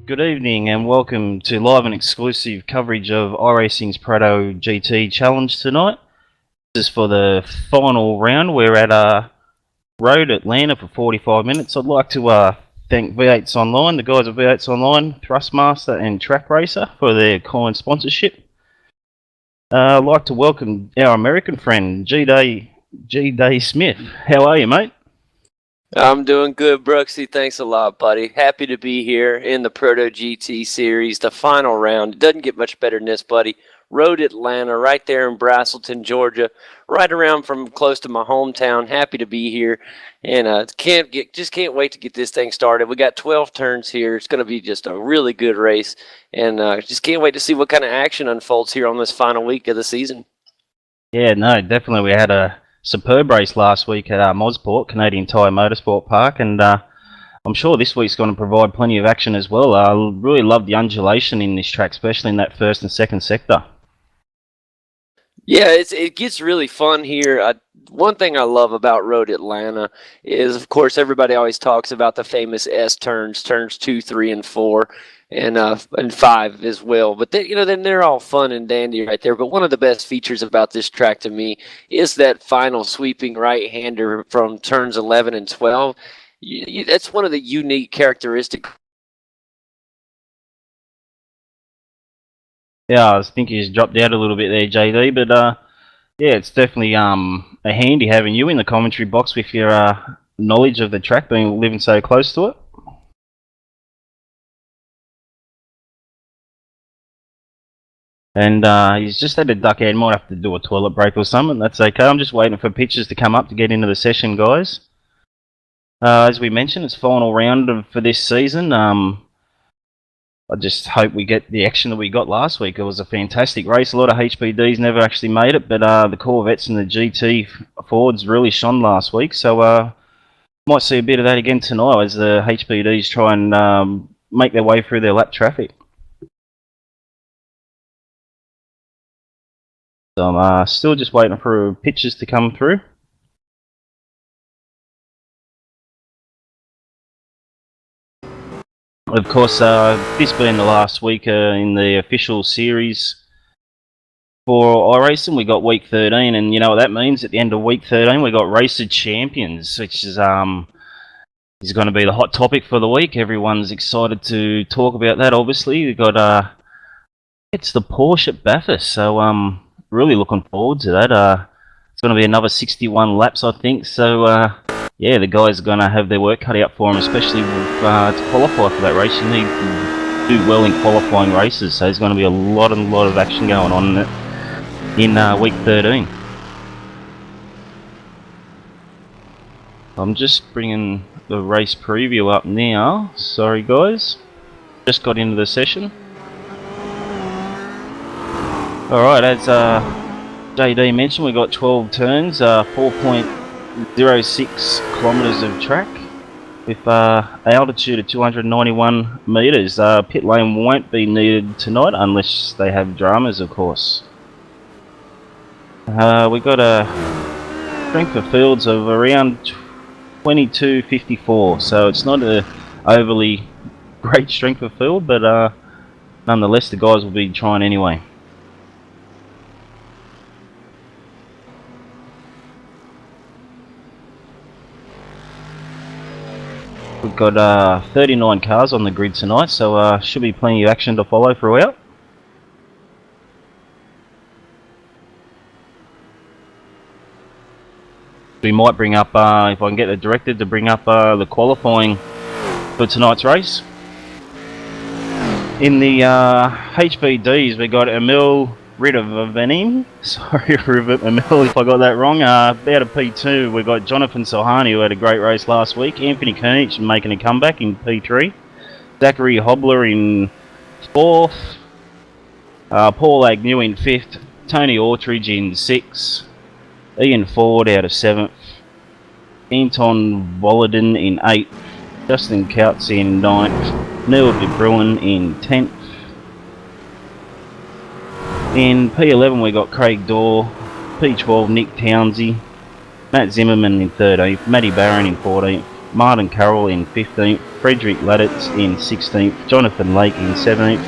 Good evening and welcome to live and exclusive coverage of iRacing's Proto-GT Challenge tonight. This is for the final round. We're at Road Atlanta for 45 minutes. I'd like to thank v8sonline, the guys at v8sonline, Thrustmaster and TrakRacer for their kind sponsorship. I'd like to welcome our American friend, G-Day Smith. How are you, mate? I'm doing good, Brooksy. Thanks a lot, buddy. Happy to be here in the Proto-GT series, the final round. It doesn't get much better than this, buddy. Road Atlanta, right there in Braselton, Georgia, right around from close to my hometown. Happy to be here, and just can't wait to get this thing started. We got 12 turns here. It's going to be just a really good race, and just can't wait to see what kind of action unfolds here on this final week of the season. Yeah, no, definitely. We had a superb race last week at Mosport, Canadian Tire Motorsport Park, and I'm sure this week's going to provide plenty of action as well. I really love the undulation in this track, especially in that first and second sector. Yeah, it gets really fun here. One thing I love about Road Atlanta is, of course, everybody always talks about the famous S turns 2, 3, and 4, and 5 as well. But then they're all fun and dandy right there. But one of the best features about this track to me is that final sweeping right-hander from turns 11 and 12. That's one of the unique characteristics. Yeah, I think he's dropped out a little bit there, JD, but yeah, it's definitely a handy having you in the commentary box with your knowledge of the track, living so close to it. And he's just had a duck out. He might have to do a toilet break or something. That's okay. I'm just waiting for pictures to come up to get into the session, guys. As we mentioned, it's final round for this season. I just hope we get the action that we got last week. It was a fantastic race. A lot of HPDs never actually made it, but the Corvettes and the GT Fords really shone last week. So might see a bit of that again tonight as the HPDs try and make their way through their lap traffic. So I'm still just waiting for pictures to come through. Of course, this being the last week in the official series for iRacing, we got week 13, and you know what that means? At the end of week 13, we got Racer Champions, which is going to be the hot topic for the week. Everyone's excited to talk about that. Obviously, we got it's the Porsche at Bathurst, so really looking forward to that. It's going to be another 61 laps, I think. So yeah, the guys are going to have their work cut out for them, especially to qualify for that race. You need to do well in qualifying races, so there's going to be a lot of action going on in week 13. I'm just bringing the race preview up now. Sorry guys, just got into the session. Alright, as JD mentioned, we got 12 turns, 4.06 kilometres of track with altitude of 291 metres. Pit lane won't be needed tonight unless they have dramas, of course. We got a strength of fields of around 22.54, so it's not a overly great strength of field, but nonetheless the guys will be trying anyway. We've got 39 cars on the grid tonight, so should be plenty of action to follow throughout. We might bring up, if I can get the director to bring up the qualifying for tonight's race. In the HBDs, we got Emil Ridavanim. Sorry, Emil, if I got that wrong. Out of P2, we got Jonathan Sohani, who had a great race last week. Anthony Koenig making a comeback in P3. Zachary Hobler in 4th. Paul Agnew in 5th. Tony Autridge in 6th. Ian Ford out of 7th. Anton Volodin in 8th. Justin Couts in 9th. Neil de Bruin in 10th. In P11 we got Craig Dorr, P12 Nick Townsey, Matt Zimmerman in 13th, Matty Barron in 14th, Martin Carroll in 15th, Frederick Laditz in 16th, Jonathan Lake in 17th,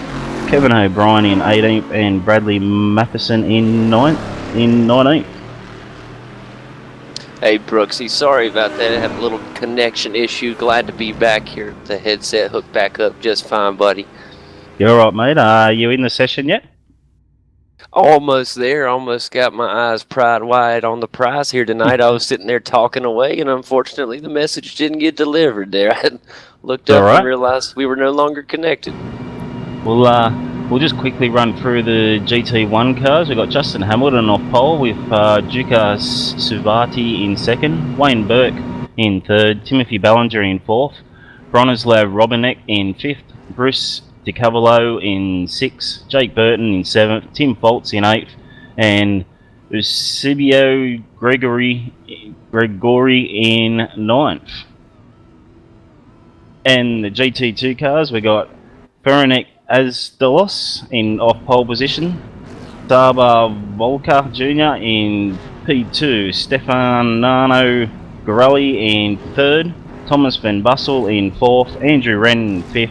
Kevin O'Brien in 18th, and Bradley Matheson in 19th. Hey, Brooksy, sorry about that. I have a little connection issue. Glad to be back here. The headset hooked back up just fine, buddy. You alright, mate? Are you in the session yet? Almost there. Almost got my eyes pried wide on the prize here tonight. I was sitting there talking away, and unfortunately, the message didn't get delivered there. I had looked up and realized we were no longer connected. We'll just quickly run through the GT1 cars. We've got Justin Hamilton off pole with Duka Suvati in second, Wayne Burke in third, Timothy Ballinger in fourth, Bronislav Robinek in fifth, Bruce DiCavolo in sixth, Jake Burton in seventh, Tim Foltz in eighth, and Eusebio Gregory in ninth. And the GT2 cars, we got Ferenek Azdalos in off pole position, Saba Volka Jr. in P2, Stefano Gorelli in third, Thomas Van Bussel in fourth, Andrew Wren in fifth,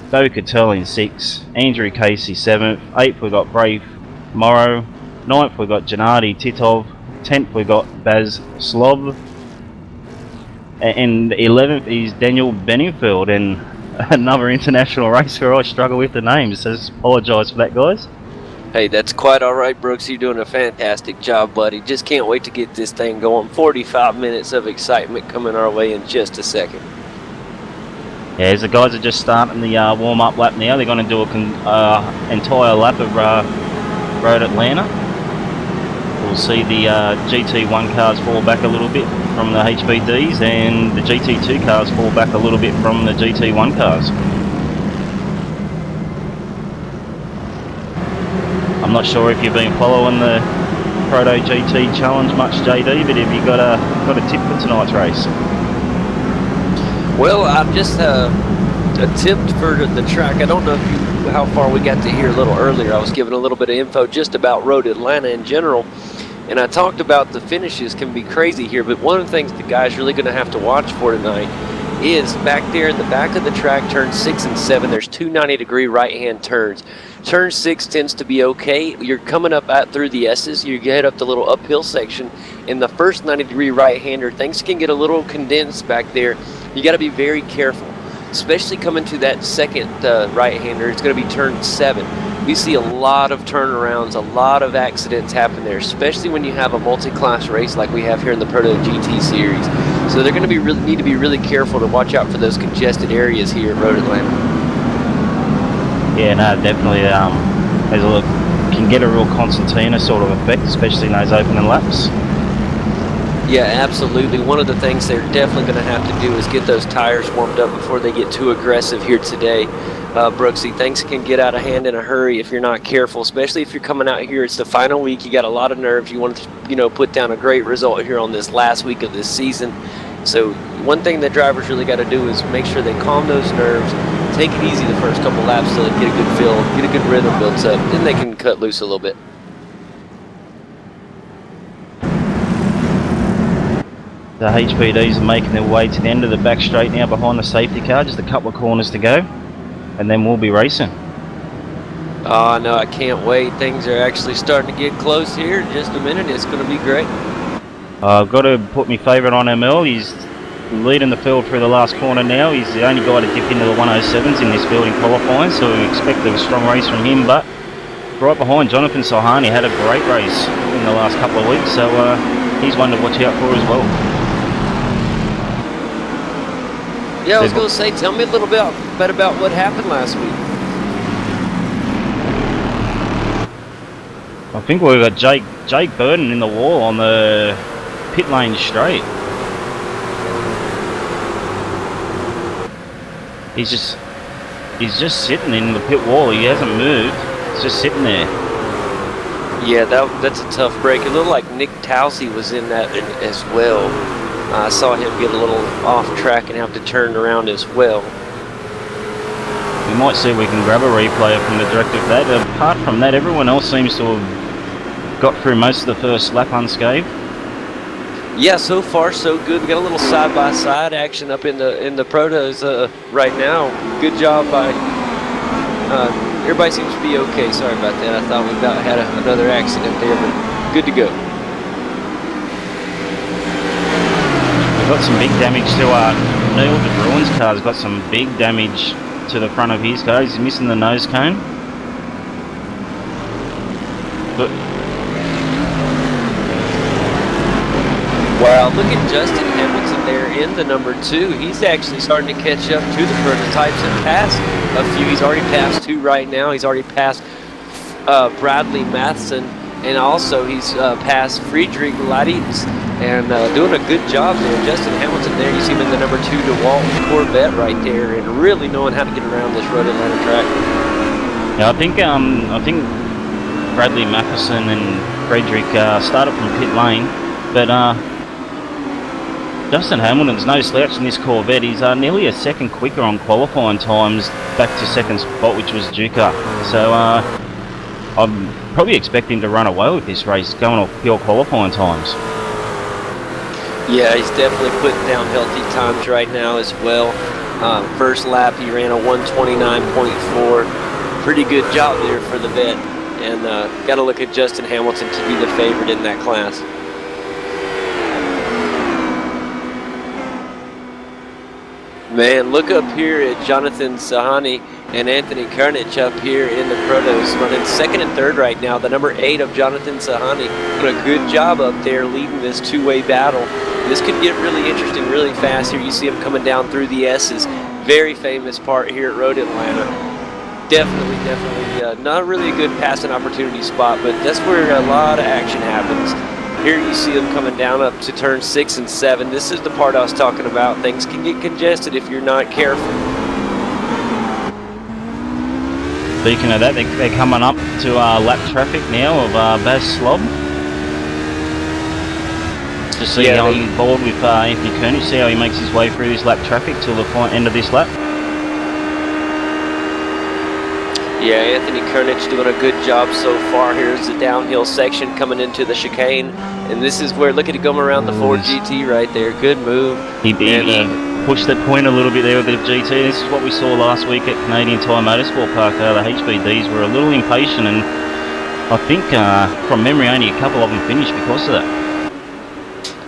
Bo Cattell in sixth, Andrew Casey seventh, eighth we got Brave Morrow, ninth we got Gennady Titov, 10th we got Baz Slob, and 11th is Daniel Benningfield, and another international racer I struggle with the names, so apologise for that, guys. Hey, that's quite all right, Brooks. You're doing a fantastic job, buddy. Just can't wait to get this thing going. 45 minutes of excitement coming our way in just a second. Yeah, as the guys are just starting the warm-up lap now, they're going to do an entire lap of Road Atlanta. We'll see the GT1 cars fall back a little bit from the HBDs, and the GT2 cars fall back a little bit from the GT1 cars. I'm not sure if you've been following the Proto-GT challenge much, JD, but have you got a tip for tonight's race? Well, I've just a tip for the track. I don't know how far we got to hear a little earlier. I was giving a little bit of info just about Road Atlanta in general. And I talked about the finishes can be crazy here, but one of the things the guys really going to have to watch for tonight is back there in the back of the track, turns 6 and 7, there's two 90-degree right-hand turns. Turn 6 tends to be okay. You're coming up through the S's, you head up the little uphill section. In the first 90-degree right-hander, things can get a little condensed back there. You got to be very careful, especially coming to that second right-hander. It's going to be turn 7. We see a lot of turnarounds, a lot of accidents happen there, especially when you have a multi-class race like we have here in the Proto-GT series. So they're going to need to be really careful to watch out for those congested areas here at Road Atlanta. Yeah, no, definitely. Can get a real concertina sort of effect, especially in those opening laps. Yeah, absolutely. One of the things they're definitely going to have to do is get those tires warmed up before they get too aggressive here today. Brooksy, things can get out of hand in a hurry if you're not careful, especially if you're coming out here. It's the final week. You got a lot of nerves. You want to, put down a great result here on this last week of this season. So one thing that drivers really got to do is make sure they calm those nerves, take it easy the first couple laps till they get a good feel, get a good rhythm built up. Then they can cut loose a little bit. The HPDs are making their way to the end of the back straight now behind the safety car, just a couple of corners to go, and then we'll be racing. Oh, no, I can't wait. Things are actually starting to get close here. In just a minute, it's going to be great. I've got to put my favourite on ML. He's leading the field through the last corner now. He's the only guy to dip into the 107s in this field in qualifying, so we expect a strong race from him. But right behind, Jonathan Sohani had a great race in the last couple of weeks, so he's one to watch out for as well. Yeah, I was going to say, tell me a little bit about what happened last week. I think we've got Jake Burton in the wall on the pit lane straight. He's just sitting in the pit wall. He hasn't moved. He's just sitting there. Yeah, that's a tough break. It looked like Nick Towsey was in that as well. I saw him get a little off track and have to turn around as well. We might see if we can grab a replay from the director of that. Apart from that, everyone else seems to have got through most of the first lap unscathed. Yeah, so far so good. We got a little side-by-side action up in the Protos right now. Good job by. Everybody seems to be okay. Sorry about that. I thought we about had another accident there, but good to go. We've got some big damage to Neil de Bruin's car's got some big damage to the front of his car. He's missing the nose cone. But wow, look at Justin Hamilton there in the number 2. He's actually starting to catch up to the prototypes and pass a few. He's already passed 2 right now. He's already passed Bradley Matheson, and also he's passed Friedrich Laditz, and doing a good job there. Justin Hamilton there, you see him in the number 2 DeWalt Corvette right there, and really knowing how to get around this Road Atlanta track. yeah, I think Bradley Matheson and Friedrich started from pit lane, but Justin Hamilton's no slouch in this Corvette. He's nearly a second quicker on qualifying times back to second spot, which was Duca. So I'm probably expecting to run away with this race, going off pure qualifying times. Yeah, he's definitely putting down healthy times right now as well. First lap, he ran a 129.4. Pretty good job there for the vet. And got to look at Justin Hamilton to be the favorite in that class. Man, look up here at Jonathan Sahani and Anthony Karnich up here in the Protos, running 2nd and 3rd right now. The number 8 of Jonathan Sahani doing a good job up there leading this two-way battle. This could get really interesting really fast here. You see him coming down through the S's. Very famous part here at Road Atlanta. Definitely, not really a good passing opportunity spot, but that's where a lot of action happens. Here you see them coming down up to turn 6 and 7. This is the part I was talking about. Things can get congested if you're not careful. Speaking of that, they're coming up to lap traffic now of Baz Slob. Just see how he's board with Anthony Koenig, see how he makes his way through this lap traffic till the end of this lap. Yeah, Anthony Koenig's doing a good job so far. Here's the downhill section coming into the chicane. And this is where, look at it going around the Ford GT right there. Good move. He pushed that point a little bit there with the GT. This is what we saw last week at Canadian Tire Motorsport Park. The HBDs were a little impatient, and I think from memory only a couple of them finished because of that.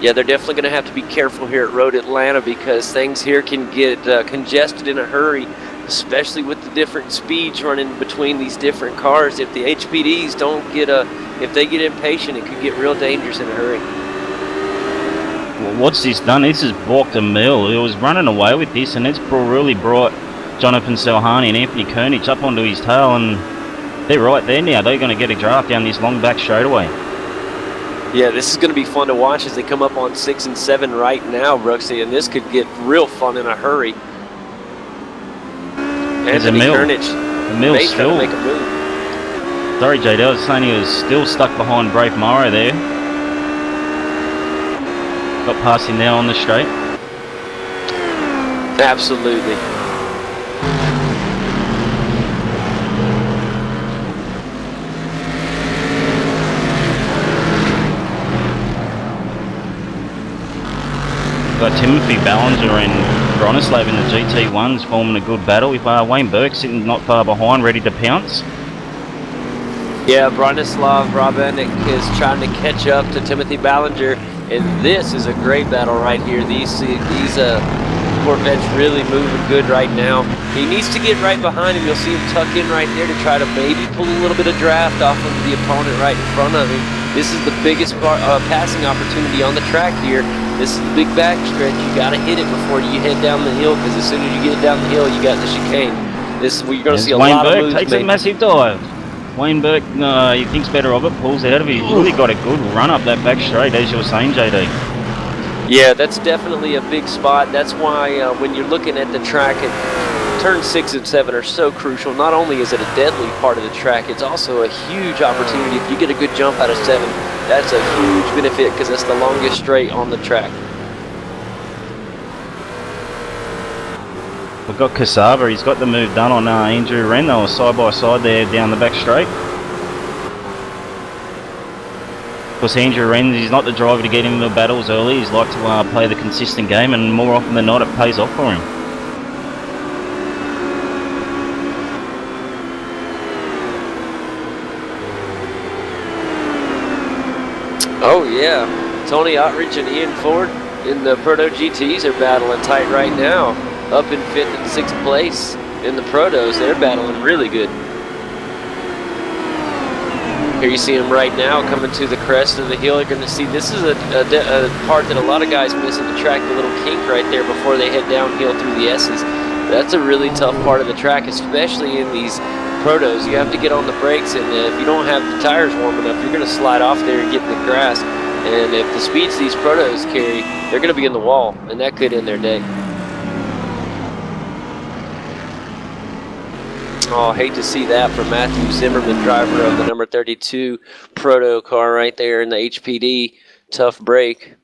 Yeah, they're definitely going to have to be careful here at Road Atlanta because things here can get congested in a hurry, especially with the different speeds running between these different cars. If the HPDs don't get if they get impatient, it could get real dangerous in a hurry. Well, what's this done? This has balked a mill. It was running away with this, and it's really brought Jonathan Selhani and Anthony Koenig up onto his tail, and they're right there now. They're going to get a draft down this long back straightaway. Yeah, this is going to be fun to watch as they come up on 6 and 7 right now, Brooksy, and this could get real fun in a hurry. Anthony Koenig may try to make a move. Sorry, JD, I was saying he was still stuck behind Braith Morrow there. Got past him now on the straight. Absolutely. Got Timothy Ballinger and Bronislav in the GT1s forming a good battle with Wayne Burke sitting not far behind, ready to pounce. Yeah, Bronislav Brabenik is trying to catch up to Timothy Ballinger, and this is a great battle right here. These Corvettes really moving good right now. He needs to get right behind him. You'll see him tuck in right there to try to maybe pull a little bit of draft off of the opponent right in front of him. This is the biggest passing opportunity on the track here. This is the big back stretch. You got to hit it before you head down the hill, because as soon as you get down the hill, you got the chicane. This is where you're going to see a lot of moves. Wayne Burke takes a massive dive. Wayne Burke, he thinks better of it, pulls out of it. He's really got a good run up that back straight, as you were saying, JD. Yeah, that's definitely a big spot. That's why when you're looking at the track, turns 6 and 7 are so crucial. Not only is it a deadly part of the track, it's also a huge opportunity. If you get a good jump out of 7, that's a huge benefit because it's the longest straight on the track. We've got Cassava, he's got the move done on Andrew Wren. They were side by side there down the back straight. course, Andrew Renz, he's not the driver to get into battles early. He's like to play the consistent game, and more often than not, it pays off for him. Oh yeah, Tony Ottridge and Ian Ford in the Proto-GTs are battling tight right now. Up in 5th and 6th place in the Protos, they're battling really good. Here you see them right now coming to the crest of the hill. You're going to see this is a part that a lot of guys miss in the track, the little kink right there before they head downhill through the S's. That's a really tough part of the track, especially in these Protos. You have to get on the brakes, and if you don't have the tires warm enough, you're going to slide off there and get in the grass. And if the speeds these Protos carry, they're going to be in the wall, and that could end their day. Oh, I hate to see that from Matthew Zimmerman, driver of the number 32 Proto car right there in the HPD. Tough break.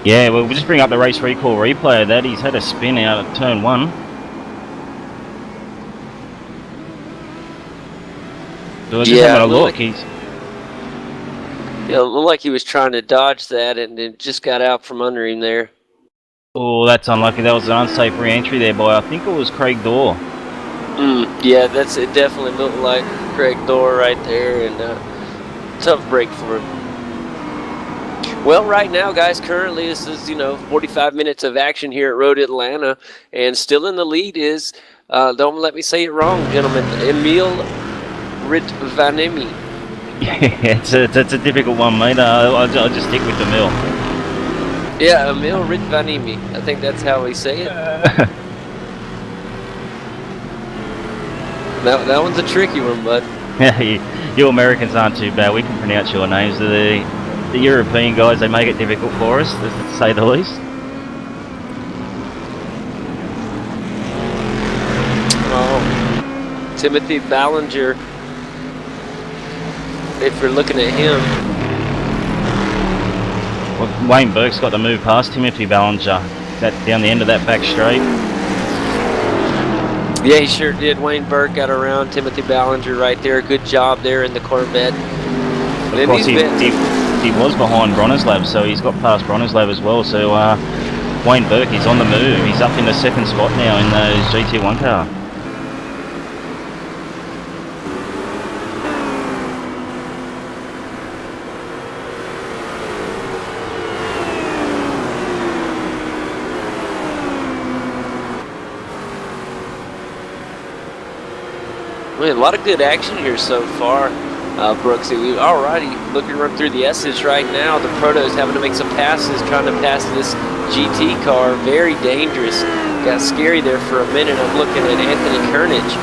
Yeah, well, we'll just bring up the race recall replay of that. He's had a spin out at turn 1. So just having a look. Yeah, it looked like he was trying to dodge that, and it just got out from under him there. Oh, that's unlucky. That was an unsafe re-entry there by, I think it was Craig Dorr. Yeah, it definitely looked like Craig Dorr right there, and tough break for him. Well, right now, guys, currently this is, 45 minutes of action here at Road Atlanta, and still in the lead is, don't let me say it wrong, gentlemen, Emil Ritvanemi. Yeah, it's a difficult one, mate. I'll just stick with Emil. Yeah, Emil Ritvanemi. I think that's how we say it. That one's a tricky one, bud. Yeah, you Americans aren't too bad. We can pronounce your names. The European guys, they make it difficult for us, to say the least. Oh, Timothy Ballinger. If we're looking at him. Well, Wayne Burke's got to move past Timothy Ballinger. That down the end of that back straight. Yeah, he sure did. Wayne Burke got around Timothy Ballinger right there. Good job there in the Corvette. Of course, he was behind Bronislav, so he's got past Bronislav as well. So Wayne Burke, he's on the move. He's up in the 2nd spot now in the GT1 car. A lot of good action here so far, Brooksy. Alrighty, looking run through the S's right now. The Proto's having to make some passes, trying to pass this GT car. Very dangerous. Got scary there for a minute. I'm looking at Anthony Kernich,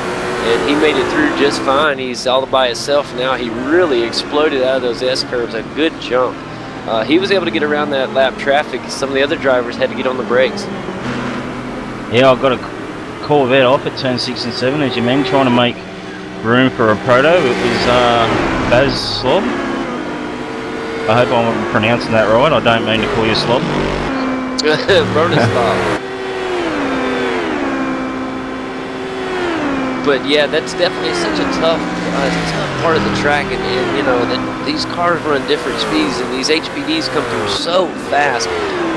and he made it through just fine. He's all by himself now. He really exploded out of those S-curves. A good jump. He was able to get around that lap traffic. Some of the other drivers had to get on the brakes. Yeah, I've got a Corvette off at turn 6 and 7, as you mentioned, trying to make room for a Proto. It was Baz Slob. I hope I'm pronouncing that right. I don't mean to call you Slob. Bronislav. But yeah, that's definitely such a tough part of the track, and that these cars run different speeds, and these HPDs come through so fast,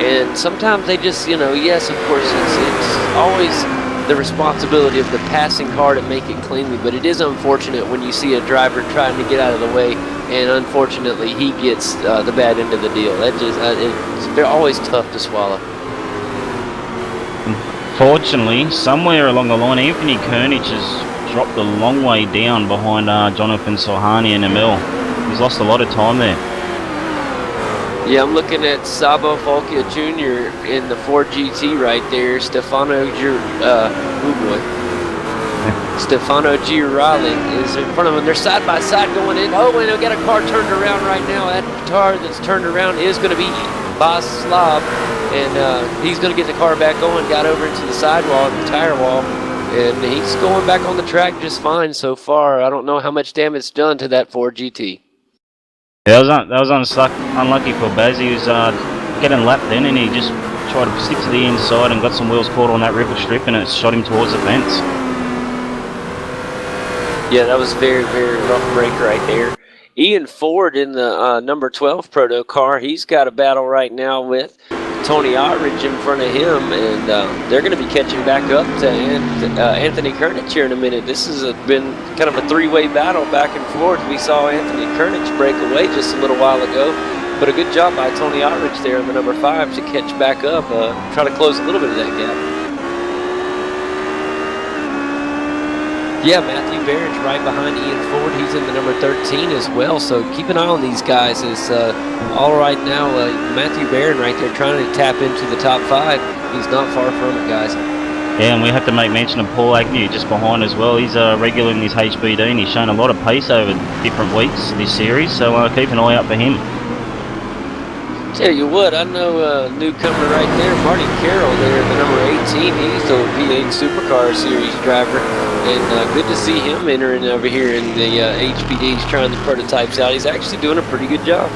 and sometimes they just, yes, of course, it's always the responsibility of the passing car to make it cleanly, but it is unfortunate when you see a driver trying to get out of the way, and unfortunately he gets the bad end of the deal. They're always tough to swallow. Fortunately, somewhere along the line, Anthony Kernich has dropped a long way down behind Jonathan Sohani and Emil. He's lost a lot of time there. Yeah, I'm looking at Sabo Falkia Jr. in the Ford GT right there. Stefano Girali is in front of him. They're side by side going in. Oh, and we got a car turned around right now. That car that's turned around is going to be Boslav, and he's going to get the car back going. Got over into the sidewall, the tire wall, and he's going back on the track just fine so far. I don't know how much damage done to that Ford GT. Yeah, that was unlucky for Baz. He was getting lapped then, and he just tried to stick to the inside and got some wheels caught on that ripple strip, and it shot him towards the fence. Yeah, that was very, very rough break right there Ian Ford in the number 12 Proto car. He's got a battle right now with Tony Otridge in front of him, and they're going to be catching back up to Anthony Kernich here in a minute. This has been kind of a three-way battle back and forth. We saw Anthony Kernich break away just a little while ago, but a good job by Tony Otridge there in the number 5 to catch back up, try to close a little bit of that gap. Yeah, Matthew Barron's right behind Ian Ford. He's in the number 13 as well, so keep an eye on these guys. As all right now, Matthew Barron right there trying to tap into the top 5. He's not far from it, guys. Yeah, and we have to make mention of Paul Agnew just behind as well. He's regular in this HBD, and he's shown a lot of pace over different weeks this series, so keep an eye out for him. Tell you what, I know a newcomer right there, Marty Carroll there, the number 18. He's the V8 Supercar Series driver, and good to see him entering over here in the HBDs, trying the prototypes out. He's actually doing a pretty good job.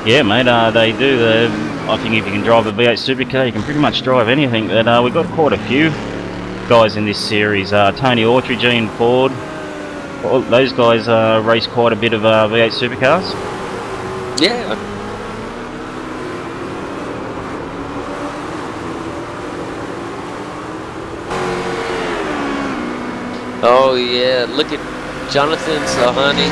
Yeah, mate, they do. I think if you can drive a V8 Supercar, you can pretty much drive anything. But we've got quite a few guys in this series. Tony Autry, Gene Ford, well, those guys race quite a bit of V8 Supercars. Yeah. Oh yeah, look at Jonathan Sahani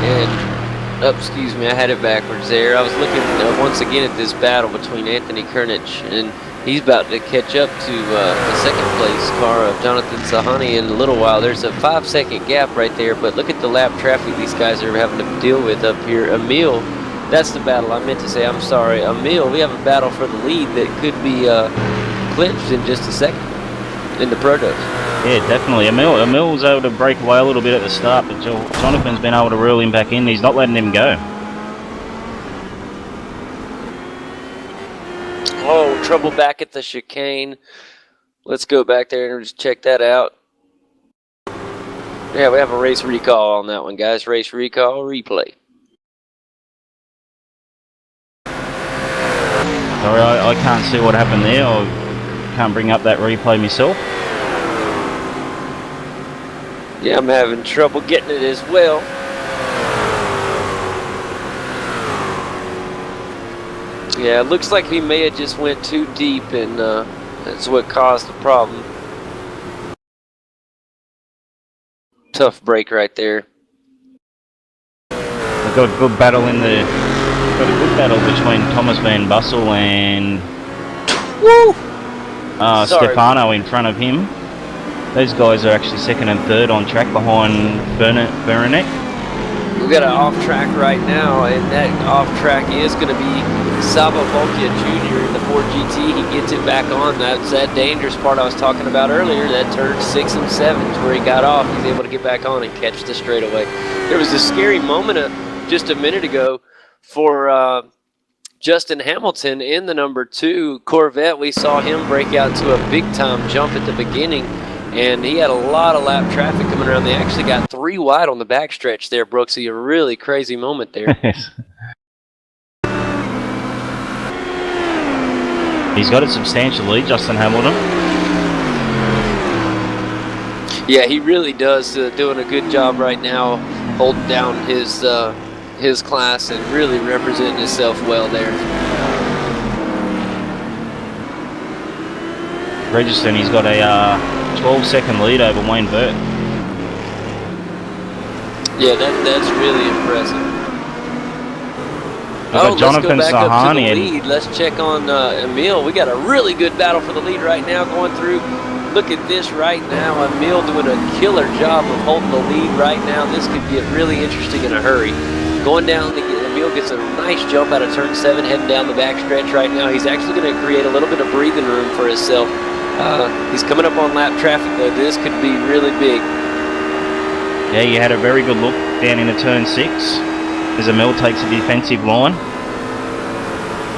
and, excuse me, I had it backwards there. I was looking once again at this battle between Anthony Kernich, and he's about to catch up to the second place car of Jonathan Sahani in a little while. There's a 5-second gap right there, but look at the lap traffic these guys are having to deal with up here. Emil, that's the battle I meant to say, I'm sorry. Emil, we have a battle for the lead that could be clinched in just a second in the Protos. Yeah, definitely. Emil was able to break away a little bit at the start, but Jonathan's been able to reel him back in. He's not letting him go. Oh, trouble back at the chicane. Let's go back there and just check that out. Yeah, we have a race recall on that one, guys. Race recall, replay. Sorry, I can't see what happened there. I can't bring up that replay myself. Yeah, I'm having trouble getting it as well. Yeah, it looks like he may have just went too deep, and that's what caused the problem. Tough break right there. We've got a good battle in the. Got a good battle between Thomas Van Bussel and Stefano in front of him. Those guys are actually second and third on track behind Beranek. We've got an off track right now, and that off track is going to be Saba Volkia Jr. in the Ford GT. He gets it back on. That's that dangerous part I was talking about earlier. That turn 6 and 7 is where he got off. He's able to get back on and catch the straightaway. There was a scary moment just a minute ago for Justin Hamilton in the number 2 Corvette. We saw him break out to a big-time jump at the beginning, and he had a lot of lap traffic coming around. They actually got 3 wide on the backstretch there, Brooksy. A really crazy moment there. He's got a substantial lead, Justin Hamilton. Yeah, he really does. Doing a good job right now, holding down his class and really representing himself well there. Registon, he's got a 12-second lead over Wayne Burt. Yeah, that's really impressive. Jonathan let's go back up to the Sahani. lead. Let's check on Emil. We got a really good battle for the lead right now going through. Look at this right now. Emil doing a killer job of holding the lead right now. This could get really interesting in a hurry. Going down, Emil gets a nice jump out of turn 7, heading down the back stretch right now. He's actually going to create a little bit of breathing room for himself. He's coming up on lap traffic, though. This could be really big. Yeah, you had a very good look down into turn 6 as Emil takes a defensive line.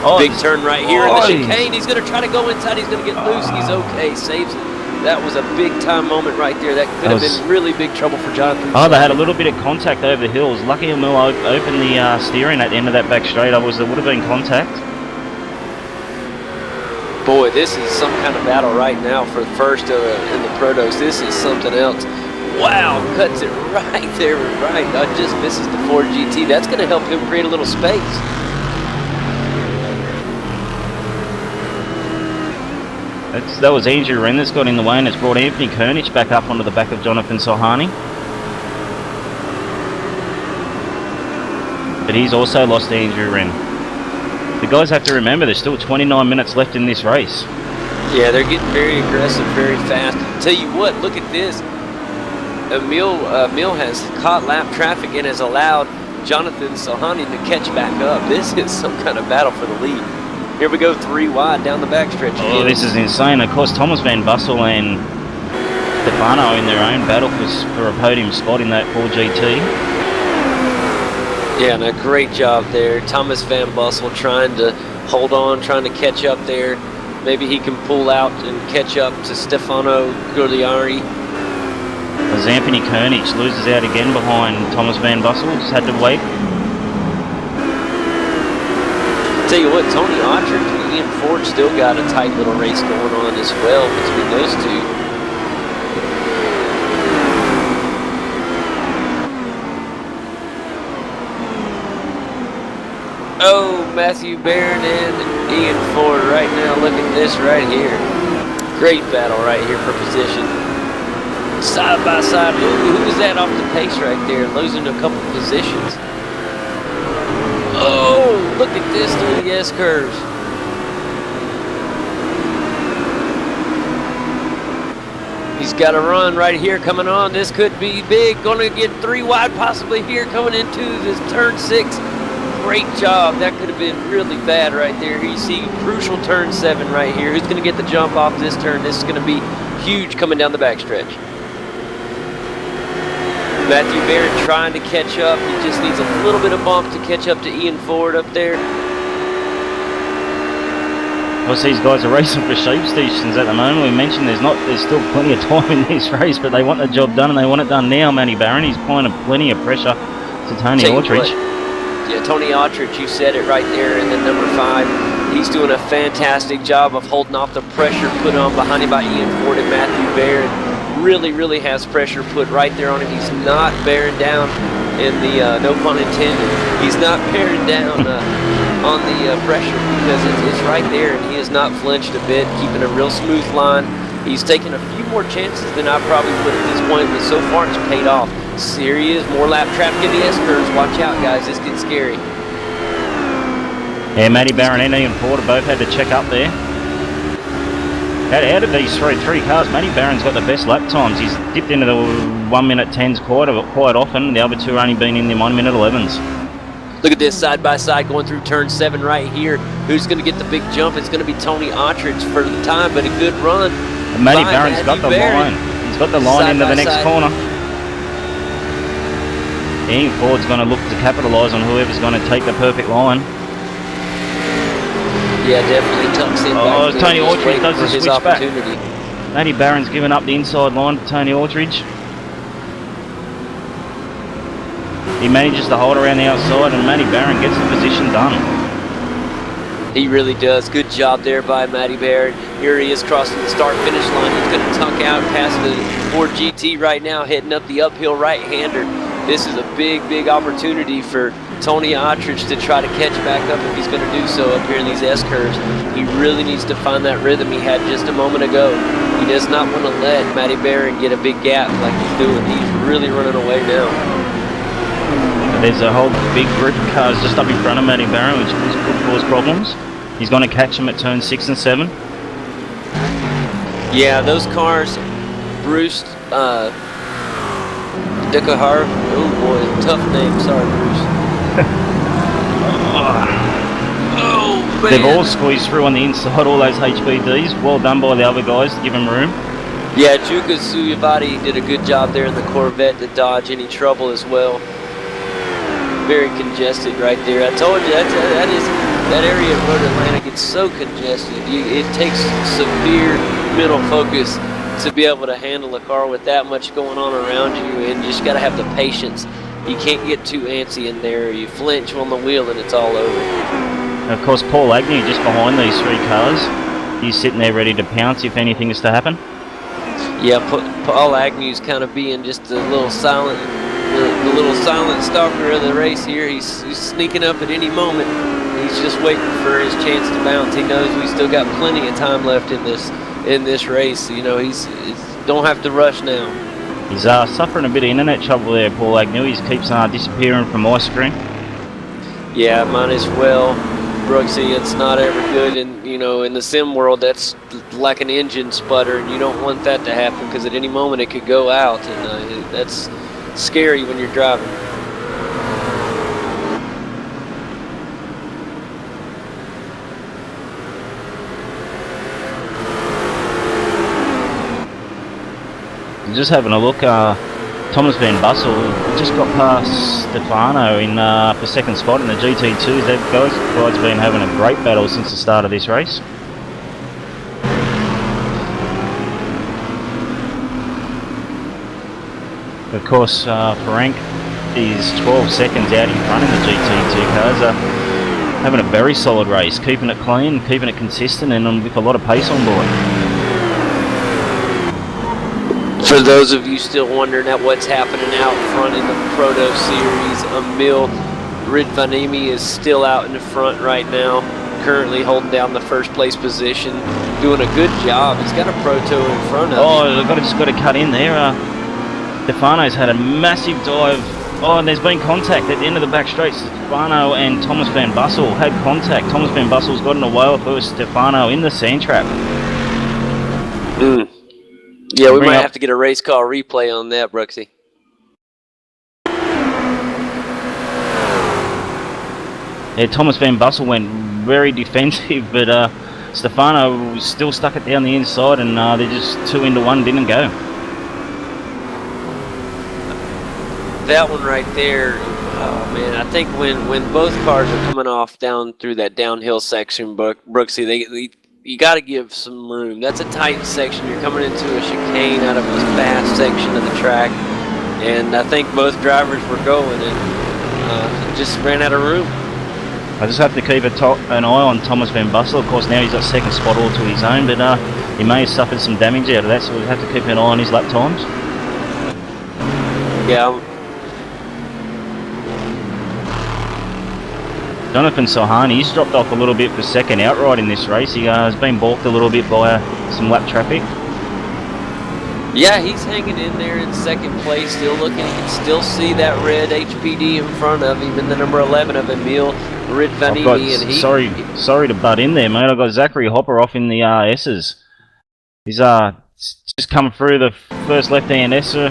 Oh, big turn right here in the chicane. He's going to try to go inside. He's going to get loose. He's okay. Saves it. That was a big-time moment right there. That could have been really big trouble for Jonathan. Oh, they had a little bit of contact over the hills. Lucky Emil opened the steering at the end of that back straight. There would have been contact. Boy, this is some kind of battle right now for first in the Protos. This is something else. Wow, cuts it right there, right. Just misses the Ford GT. That's going to help him create a little space. That was Andrew Wren that's got in the way, and it's brought Anthony Kernich back up onto the back of Jonathan Sohani. But he's also lost Andrew Wren. The guys have to remember there's still 29 minutes left in this race. Yeah, they're getting very aggressive, very fast. Tell you what, look at this. Emil has caught lap traffic and has allowed Jonathan Sohani to catch back up. This is some kind of battle for the lead. Here we go, 3 wide down the backstretch again. Oh, this is insane. Of course, Thomas Van Bussel and Stefano in their own battle for a podium spot in that 4GT. Yeah, and a great job there. Thomas Van Bussel trying to hold on, trying to catch up there. Maybe he can pull out and catch up to Stefano Gugliari. As Anthony Kernich loses out again behind Thomas Van Bussel, just had to wait. Tell you what, Tony Autry and Ian Ford still got a tight little race going on as well between those two. Oh, Matthew Barron and Ian Ford right now. Look at this right here. Great battle right here for position. Side by side. Who was that off the pace right there? Losing a couple positions. Oh, look at this through the S-curves. He's got a run right here coming on. This could be big. Going to get 3 wide possibly here coming into this turn 6. Great job. That could have been really bad right there. You see crucial turn 7 right here. Who's going to get the jump off this turn? This is going to be huge coming down the backstretch. Matthew Barron trying to catch up. He just needs a little bit of bump to catch up to Ian Ford up there. Of course, these guys are racing for shape stations at the moment. We mentioned there's still plenty of time in this race, but they want the job done and they want it done now. Matty Barron, he's applying plenty of pressure to Tony Autry. Yeah, Tony Autry, you said it right there in the number 5. He's doing a fantastic job of holding off the pressure put on behind him by Ian Ford and Matthew Barron. Really has pressure put right there on him. He's not bearing down in the, no pun intended, he's not bearing down on the pressure because it's right there and he has not flinched a bit, keeping a real smooth line. He's taken a few more chances than I probably would at this point, but so far it's paid off. Here he is, more lap traffic in the S-curves. Watch out, guys, this gets scary. Yeah, Matty Barron and Ian Ford both had to check up there. Out of these three cars, Matty Barron's got the best lap times. He's dipped into the 1:10s quite often. The other two have only been in the 1:11s. Look at this side by side going through turn 7 right here. Who's going to get the big jump? It's going to be Tony Autry for the time, but a good run. And Matty Barron's got the line. He's got the line into the next corner. Ian Ford's going to look to capitalise on whoever's going to take the perfect line. Yeah, definitely tucks in back there. Tony Autry does the switch back. Opportunity. Matty Barron's given up the inside line to Tony Autry. He manages to hold around the outside and Matty Barron gets the position done. He really does. Good job there by Matty Barron. Here he is crossing the start-finish line. He's going to tuck out past the Ford GT right now, heading up the uphill right-hander. This is a big opportunity for Tony Autry to try to catch back up if he's going to do so up here in these S-curves. He really needs to find that rhythm he had just a moment ago. He does not want to let Matty Barron get a big gap like he's doing. He's really running away now. There's a whole big group of cars just up in front of Matty Barron, which could cause problems. He's going to catch him at turn 6 and 7. Yeah, those cars, Bruce Dekahar. Oh boy, tough name. Sorry, Bruce. Oh, man. They've all squeezed through on the inside, all those HBDs. Well done by the other guys to give them room. Yeah, Juka Suyavati did a good job there in the Corvette to dodge any trouble as well. Very congested right there. I told you that area of Road Atlanta gets so congested. It takes severe mental focus to be able to handle a car with that much going on around you, and you just got to have the patience. You can't get too antsy in there. You flinch on the wheel and it's all over. And of course, Paul Agnew just behind these 3 cars. He's sitting there ready to pounce if anything is to happen. Yeah, Paul Agnew's kind of being just a little silent, the little silent stalker of the race here. He's sneaking up at any moment. He's just waiting for his chance to bounce. He knows we still got plenty of time left in this race. You know, he's don't have to rush now. He's suffering a bit of internet trouble there, Paul Agnew. He keeps disappearing from my screen. Yeah, mine as well. Brooksy, it's not ever good, and you know, in the sim world, that's like an engine sputter, and you don't want that to happen because at any moment it could go out, and that's scary when you're driving. Just having a look, Thomas Van Bussel just got past Stefano in for second spot in the GT2s. That guy's been having a great battle since the start of this race. Of course, Frank is 12 seconds out in front in the GT2 cars. Having a very solid race, keeping it clean, keeping it consistent, and with a lot of pace on board. For those of you still wondering at what's happening out front in the Proto Series, Emil Ridvanimi is still out in the front right now, currently holding down the first place position, doing a good job. He's got a Proto in front of him. Oh, just got to cut in there. Stefano's had a massive dive. Oh, and there's been contact at the end of the back straight. Stefano and Thomas Van Bussel had contact. Thomas Van Bussel's gotten away first. Stefano in the sand trap. Yeah, we might have to get a race car replay on that, Brooksy. Yeah, Thomas Van Bussel went very defensive, but Stefano was still stuck it down the inside, and they're just 2 into 1, didn't go. That one right there, oh man, I think when both cars are coming off down through that downhill section, Brooksy, you got to give some room. That's a tight section. You're coming into a chicane out of a fast section of the track, and I think both drivers were going and just ran out of room. I just have to keep an eye on Thomas Van Bussel. Of course, now he's got second spot all to his own, but he may have suffered some damage out of that, so we have to keep an eye on his lap times. Yeah. Jonathan Sohani, he's dropped off a little bit for second outright in this race. He has been balked a little bit by some lap traffic. Yeah, he's hanging in there in second place, still looking. You can still see that red HPD in front of him, and the number 11 of Emil Ridvanimi. Sorry to butt in there, mate. I've got Zachary Hopper off in the S's. He's just come through the first left-hand Esser.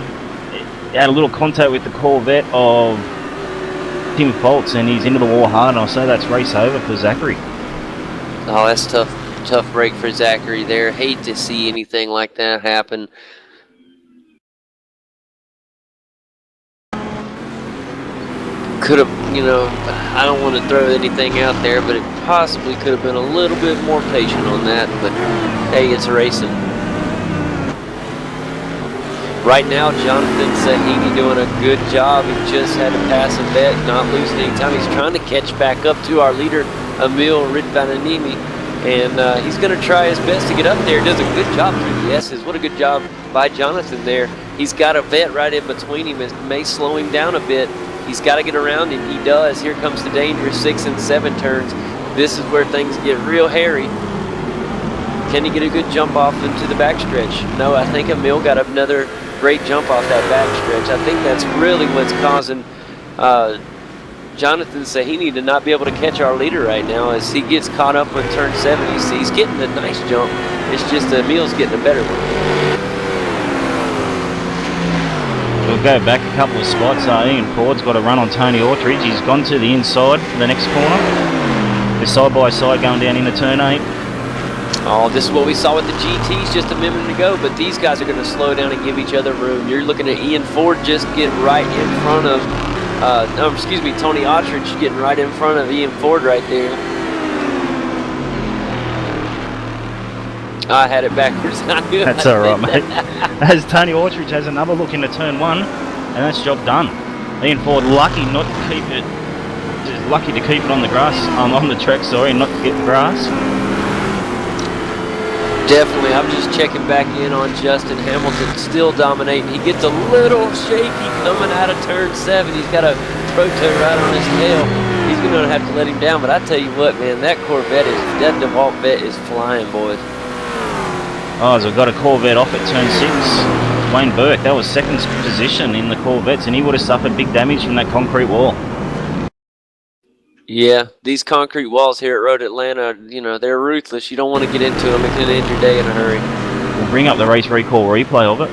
He had a little contact with the Corvette of Tim Foltz, and he's into the wall hard, and I'll say that's race over for Zachary. Oh, that's tough break for Zachary there. Hate to see anything like that happen. Could have, you know, I don't want to throw anything out there, but it possibly could have been a little bit more patient on that, but hey, it's racing. Right now, Jonathan Sahini doing a good job. He just had to pass a vet, not losing any time. He's trying to catch back up to our leader, Emil Ridvanimi, and he's going to try his best to get up there. Does a good job through the S's. What a good job by Jonathan there. He's got a vet right in between him. It may slow him down a bit. He's got to get around him. He does. Here comes the dangerous 6 and 7 turns. This is where things get real hairy. Can he get a good jump off into the backstretch? No, I think Emil got another great jump off that backstretch. I think that's really what's causing Jonathan Sahini to not be able to catch our leader right now as he gets caught up on turn 7. He's getting a nice jump. It's just Emil's getting a better one. We'll go back a couple of spots. Ian Ford's got a run on Tony Autridge. He's gone to the inside for the next corner. They're side by side going down into turn 8. Oh, this is what we saw with the GTs just a minute ago, but these guys are going to slow down and give each other room. You're looking at Ian Ford just get right in front of, Tony Autridge getting right in front of Ian Ford right there. I had it backwards. That's all right, mate. As Tony Autridge has another look into turn 1, and that's job done. Ian Ford lucky not to keep it, just lucky to keep it on the grass, on the track, sorry, and not to get the grass. Definitely. I'm just checking back in on Justin Hamilton, still dominating. He gets a little shaky coming out of turn 7. He's got a Proto right on his tail. He's going to have to let him down. But I tell you what, man, that DeWalt vet is flying, boys. Oh, so we've got a Corvette off at turn 6. Wayne Burke, that was second position in the Corvettes, and he would have suffered big damage from that concrete wall. Yeah, these concrete walls here at Road Atlanta, you know, they're ruthless. You don't want to get into them. It can end your day in a hurry. We'll bring up the race recall replay of it.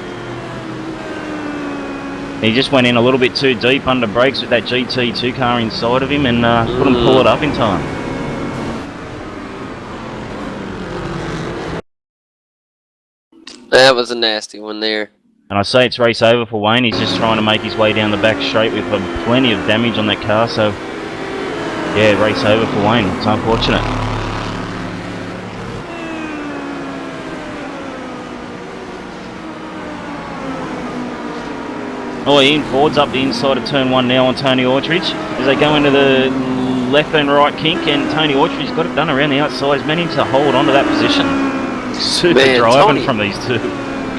He just went in a little bit too deep under brakes with that GT2 car inside of him and couldn't pull it up in time. That was a nasty one there. And I say it's race over for Wayne. He's just trying to make his way down the back straight with plenty of damage on that car. So, yeah, race over for Wayne. It's unfortunate. Oh, Ian Ford's up the inside of turn 1 now on Tony Autridge as they go into the left and right kink, and Tony Autridge's got it done around the outside. He's managed to hold on to that position. Super driving from these two.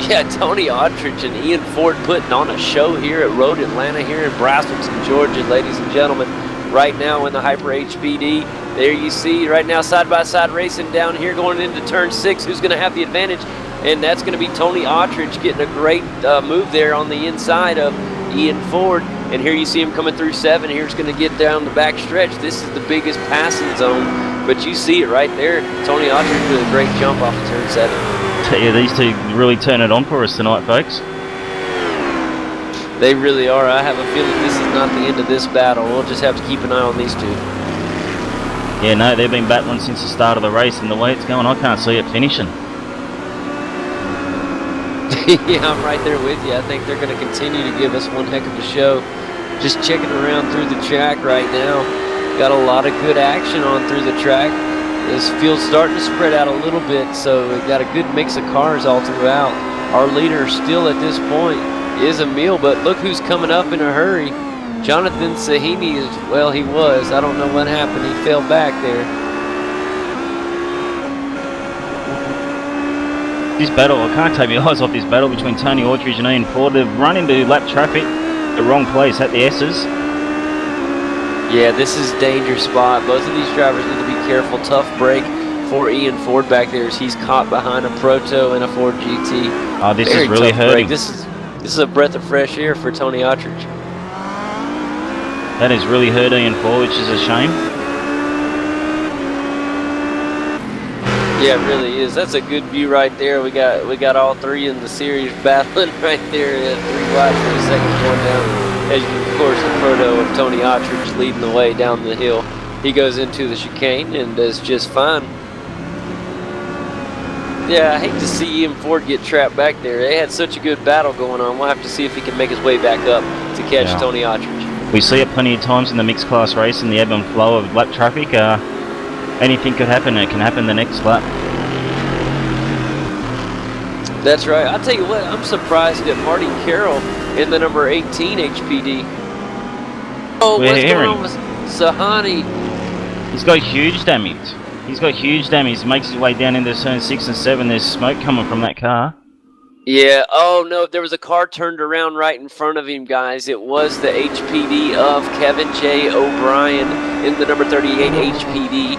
Yeah, Tony Autridge and Ian Ford putting on a show here at Road Atlanta here in Braselton, Georgia, ladies and gentlemen. Right now in the Hyper HPD, there you see right now side-by-side racing down here going into turn 6. Who's going to have the advantage? And that's going to be Tony Autridge getting a great move there on the inside of Ian Ford. And here you see him coming through 7. Here's going to get down the back stretch. This is the biggest passing zone. But you see it right there. Tony Autridge with a great jump off of turn 7. Yeah, these two really turn it on for us tonight, folks. They really are. I have a feeling this is not the end of this battle. We'll just have to keep an eye on these two. Yeah, no, they've been battling since the start of the race, and the way it's going, I can't see it finishing. Yeah, I'm right there with you. I think they're going to continue to give us one heck of a show. Just checking around through the track right now. Got a lot of good action on through the track. This field's starting to spread out a little bit, so we've got a good mix of cars all throughout. Our leader still at this point is Emil, but look who's coming up in a hurry. Jonathan Sahini is, well, he was. I don't know what happened. He fell back there. This battle, I can't take my eyes off this battle between Tony Autridge and Ian Ford. They've run into lap traffic at the wrong place at the S's. Yeah, this is a danger spot. Both of these drivers need to be careful. Tough break for Ian Ford back there as he's caught behind a Proto and a Ford GT. Oh, this is really hurting. This is a breath of fresh air for Tony Autridge. That has really hurt Ian Ford, which is a shame. Yeah, it really is. That's a good view right there. We got all three in the series battling right there at 3 wide for the second going down. As you, of course, the Proto of Tony Autridge leading the way down the hill. He goes into the chicane and does just fine. Yeah, I hate to see Ian Ford get trapped back there. They had such a good battle going on. We'll have to see if he can make his way back up to catch Tony Autridge. We see it plenty of times in the mixed class race and the ebb and flow of lap traffic. Anything could happen. It can happen the next lap. That's right. I'll tell you what, I'm surprised at Marty Carroll in the number 18 HPD. Oh, what's going on with Sahani? He's got huge damage. He's got huge damage. He makes his way down into turn 6 and 7. There's smoke coming from that car. Yeah, oh no, there was a car turned around right in front of him, guys. It was the HPD of Kevin J. O'Brien in the number 38 HPD.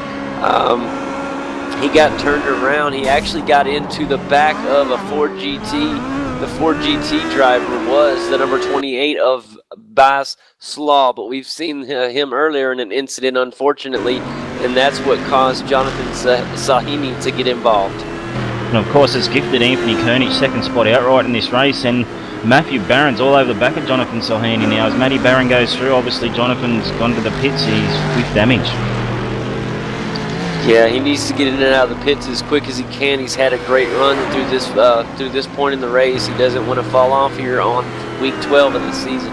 He got turned around. He actually got into the back of a Ford GT. The Ford GT driver was the number 28 of Bas Slaw, but we've seen him earlier in an incident, unfortunately, and that's what caused Jonathan Sahini to get involved. And of course, it's gifted Anthony Koenig second spot outright in this race, and Matthew Barron's all over the back of Jonathan Sahini now. As Matty Barron goes through, obviously Jonathan's gone to the pits. He's with damage. Yeah, he needs to get in and out of the pits as quick as he can. He's had a great run through this point in the race. He doesn't want to fall off here on week 12 of the season.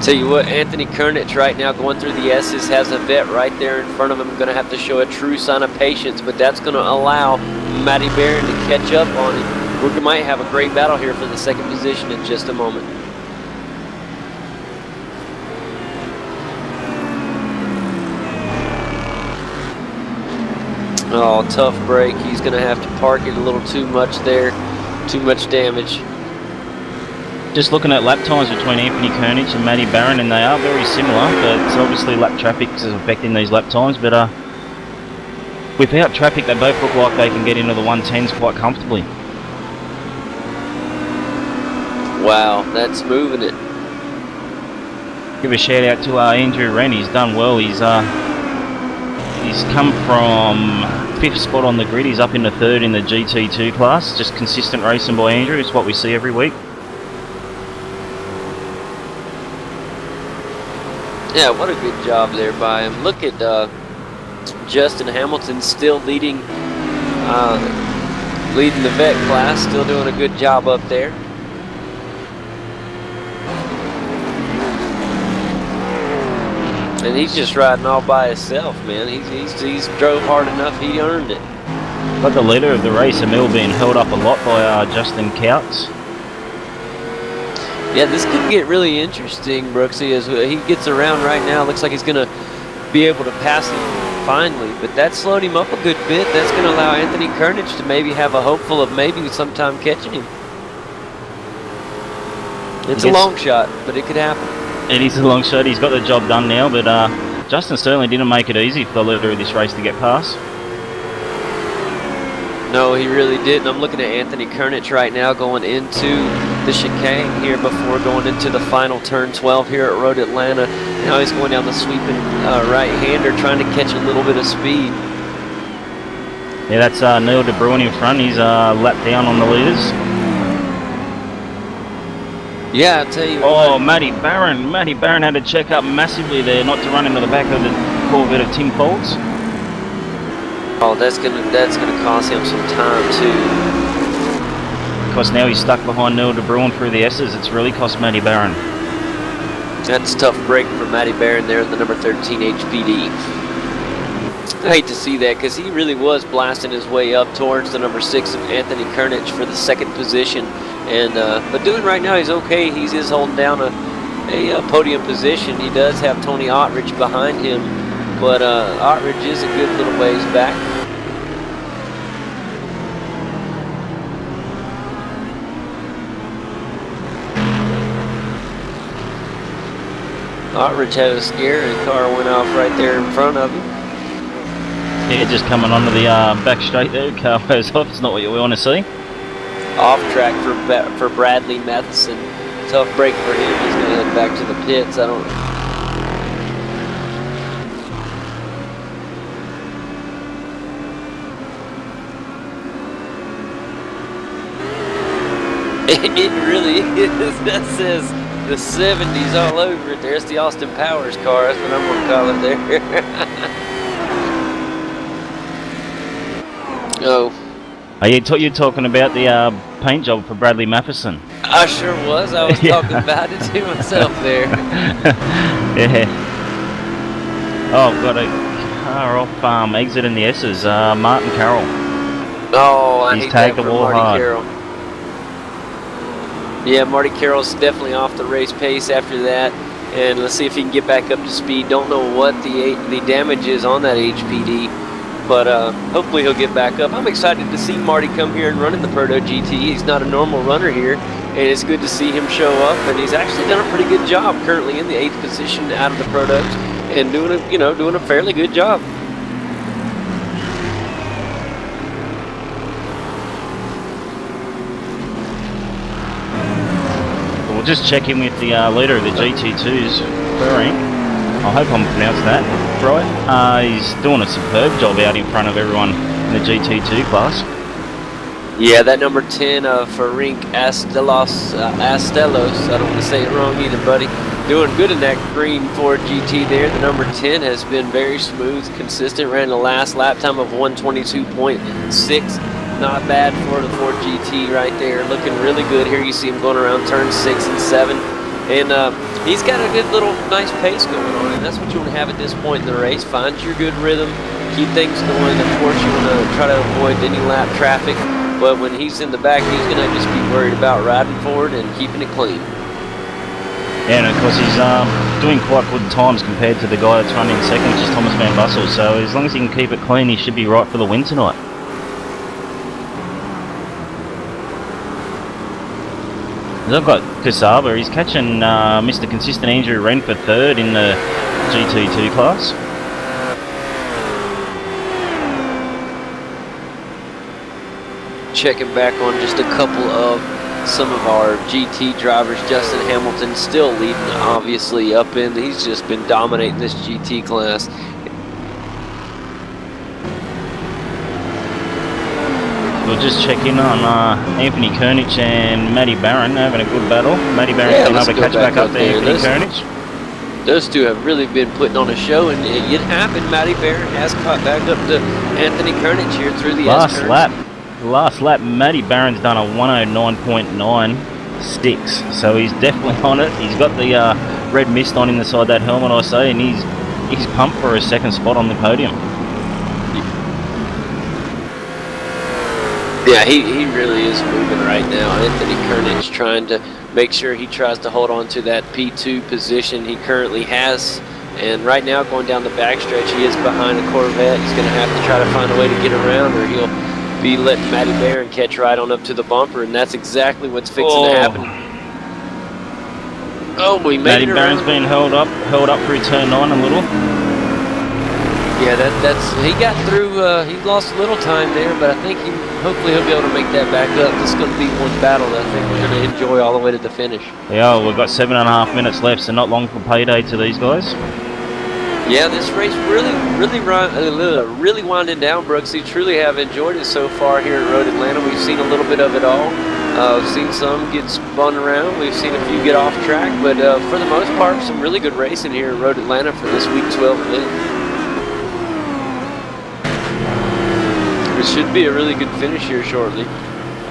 Tell you what, Anthony Kernich right now going through the S's has a vet right there in front of him. Going to have to show a true sign of patience, but that's going to allow Matty Barron to catch up on him. We might have a great battle here for the second position in just a moment. Oh, tough break. He's going to have to park it a little too much there. Too much damage. Just looking at lap times between Anthony Kernich and Matty Barron, and they are very similar, but it's obviously lap traffic is affecting these lap times. But without traffic, they both look like they can get into the 110s quite comfortably. Wow, that's moving it. Give a shout out to Andrew Wren. He's done well. He's come from 5th spot on the grid. He's up into 3rd in the GT2 class. Just consistent racing by Andrew. It's what we see every week. Yeah, what a good job there by him. Look at Justin Hamilton still leading the vet class, still doing a good job up there. And he's just riding all by himself, man. He's drove hard enough, he earned it. But the leader of the race, Emil, being held up a lot by Justin Couts. Yeah, this could get really interesting, Brooksy, as he gets around right now. Looks like he's going to be able to pass him finally, but that slowed him up a good bit. That's going to allow Anthony Kernich to maybe have a hopeful of maybe sometime catching him. It's a long shot, but it could happen. It is a long shot. He's got the job done now, but Justin certainly didn't make it easy for the leader of this race to get past. No, he really didn't. I'm looking at Anthony Kernich right now going into the chicane here before going into the final turn 12 here at Road Atlanta. Now he's going down the sweeping right-hander trying to catch a little bit of speed. Yeah, that's Neil De Bruin in front. He's lapped down on the leaders. Yeah, I'll tell you what. what. Matty Barron. Matty Barron had to check up massively there not to run into the back of the Corvette of Tim Foltz. Oh, that's gonna cost him some time too. Because now he's stuck behind Neil De Bruin through the S's. It's really cost Matty Barron. That's a tough break for Matty Barron there in the number 13 HPD. I hate to see that because he really was blasting his way up towards the number 6 of Anthony Kernich for the 2nd position. And but doing right now, he's okay. He is holding down a podium position. He does have Tony Ottridge behind him, but Ottridge is a good little ways back. Ottridge had a scare and the car went off right there in front of him. Yeah, just coming onto the back straight there. Car goes off. It's not what you want to see. Off track for Bradley Matheson. Tough break for him. He's going to head back to the pits. It really is. That says the 70s all over it. There's the Austin Powers car. That's what I'm going to call it there. Oh. Are you talking about the paint job for Bradley Matheson? I sure was. I was talking about it to myself there. Yeah. Oh, I've got a car off exit in the S's. Martin Carroll. Oh, I He's hate tagged that the for wall Marty hard. Carroll. Yeah, Marty Carroll's definitely off the race pace after that. And let's see if he can get back up to speed. Don't know what the damage is on that HPD. But hopefully he'll get back up. I'm excited to see Marty come here and run in the Proto-GT. He's not a normal runner here, and it's good to see him show up. And he's actually done a pretty good job currently in the 8th position out of the Protos, and doing a fairly good job. We'll just check in with the leader of the GT2's Frank. I hope I'm pronouncing that right. He's doing a superb job out in front of everyone in the GT2 class. Yeah, that number 10 Farik Astelos, I don't want to say it wrong either, buddy. Doing good in that green Ford GT there. The number 10 has been very smooth, consistent. Ran the last lap time of 122.6. Not bad for the Ford GT right there. Looking really good here. You see him going around turn 6 and 7. And he's got a good little nice pace going on, and that's what you want to have at this point in the race. Find your good rhythm, keep things going. Of course, you want to try to avoid any lap traffic, but when he's in the back, he's going to just be worried about riding forward and keeping it clean. Yeah, and of course he's doing quite good times compared to the guy that's running second, which is Thomas Van Bussel. So as long as he can keep it clean, he should be right for the win tonight. I've got Kasaba. He's catching Mr. Consistent Andrew Wren for third in the GT2 class. Checking back on just a couple of some of our GT drivers. Justin Hamilton still leading, obviously up in. He's just been dominating this GT class. We'll just check in on Anthony Kernich and Matty Barron having a good battle. Matty Barron's been able to catch back up to Anthony Kernich. Those two have really been putting on a show, and it happened. Matty Barron has caught back up to Anthony Kernich here through the last lap. Last lap, Matty Barron's done a 109.96, so he's definitely on it. He's got the red mist on inside that helmet, I say, and he's pumped for a second spot on the podium. Yeah, he really is moving right now. Anthony Kernich trying to make sure he tries to hold on to that P2 position he currently has. And right now, going down the backstretch, he is behind a Corvette. He's going to have to try to find a way to get around, or he'll be letting Matty Barron catch right on up to the bumper, and that's exactly what's fixing to happen. Oh, we made Matty Barron's been held up through turn 9 a little. Yeah, he got through. He lost a little time there, but I think hopefully he'll be able to make that back up. This is going to be one battle that I think we're going to enjoy all the way to the finish. Yeah, we've got 7.5 minutes left, so not long for payday to these guys. Yeah, this race really winding down, Brooks. We truly have enjoyed it so far here at Road Atlanta. We've seen a little bit of it all. We've seen some get spun around. We've seen a few get off track, but for the most part, some really good racing here at Road Atlanta for this Week 12 event. It should be a really good finish here shortly.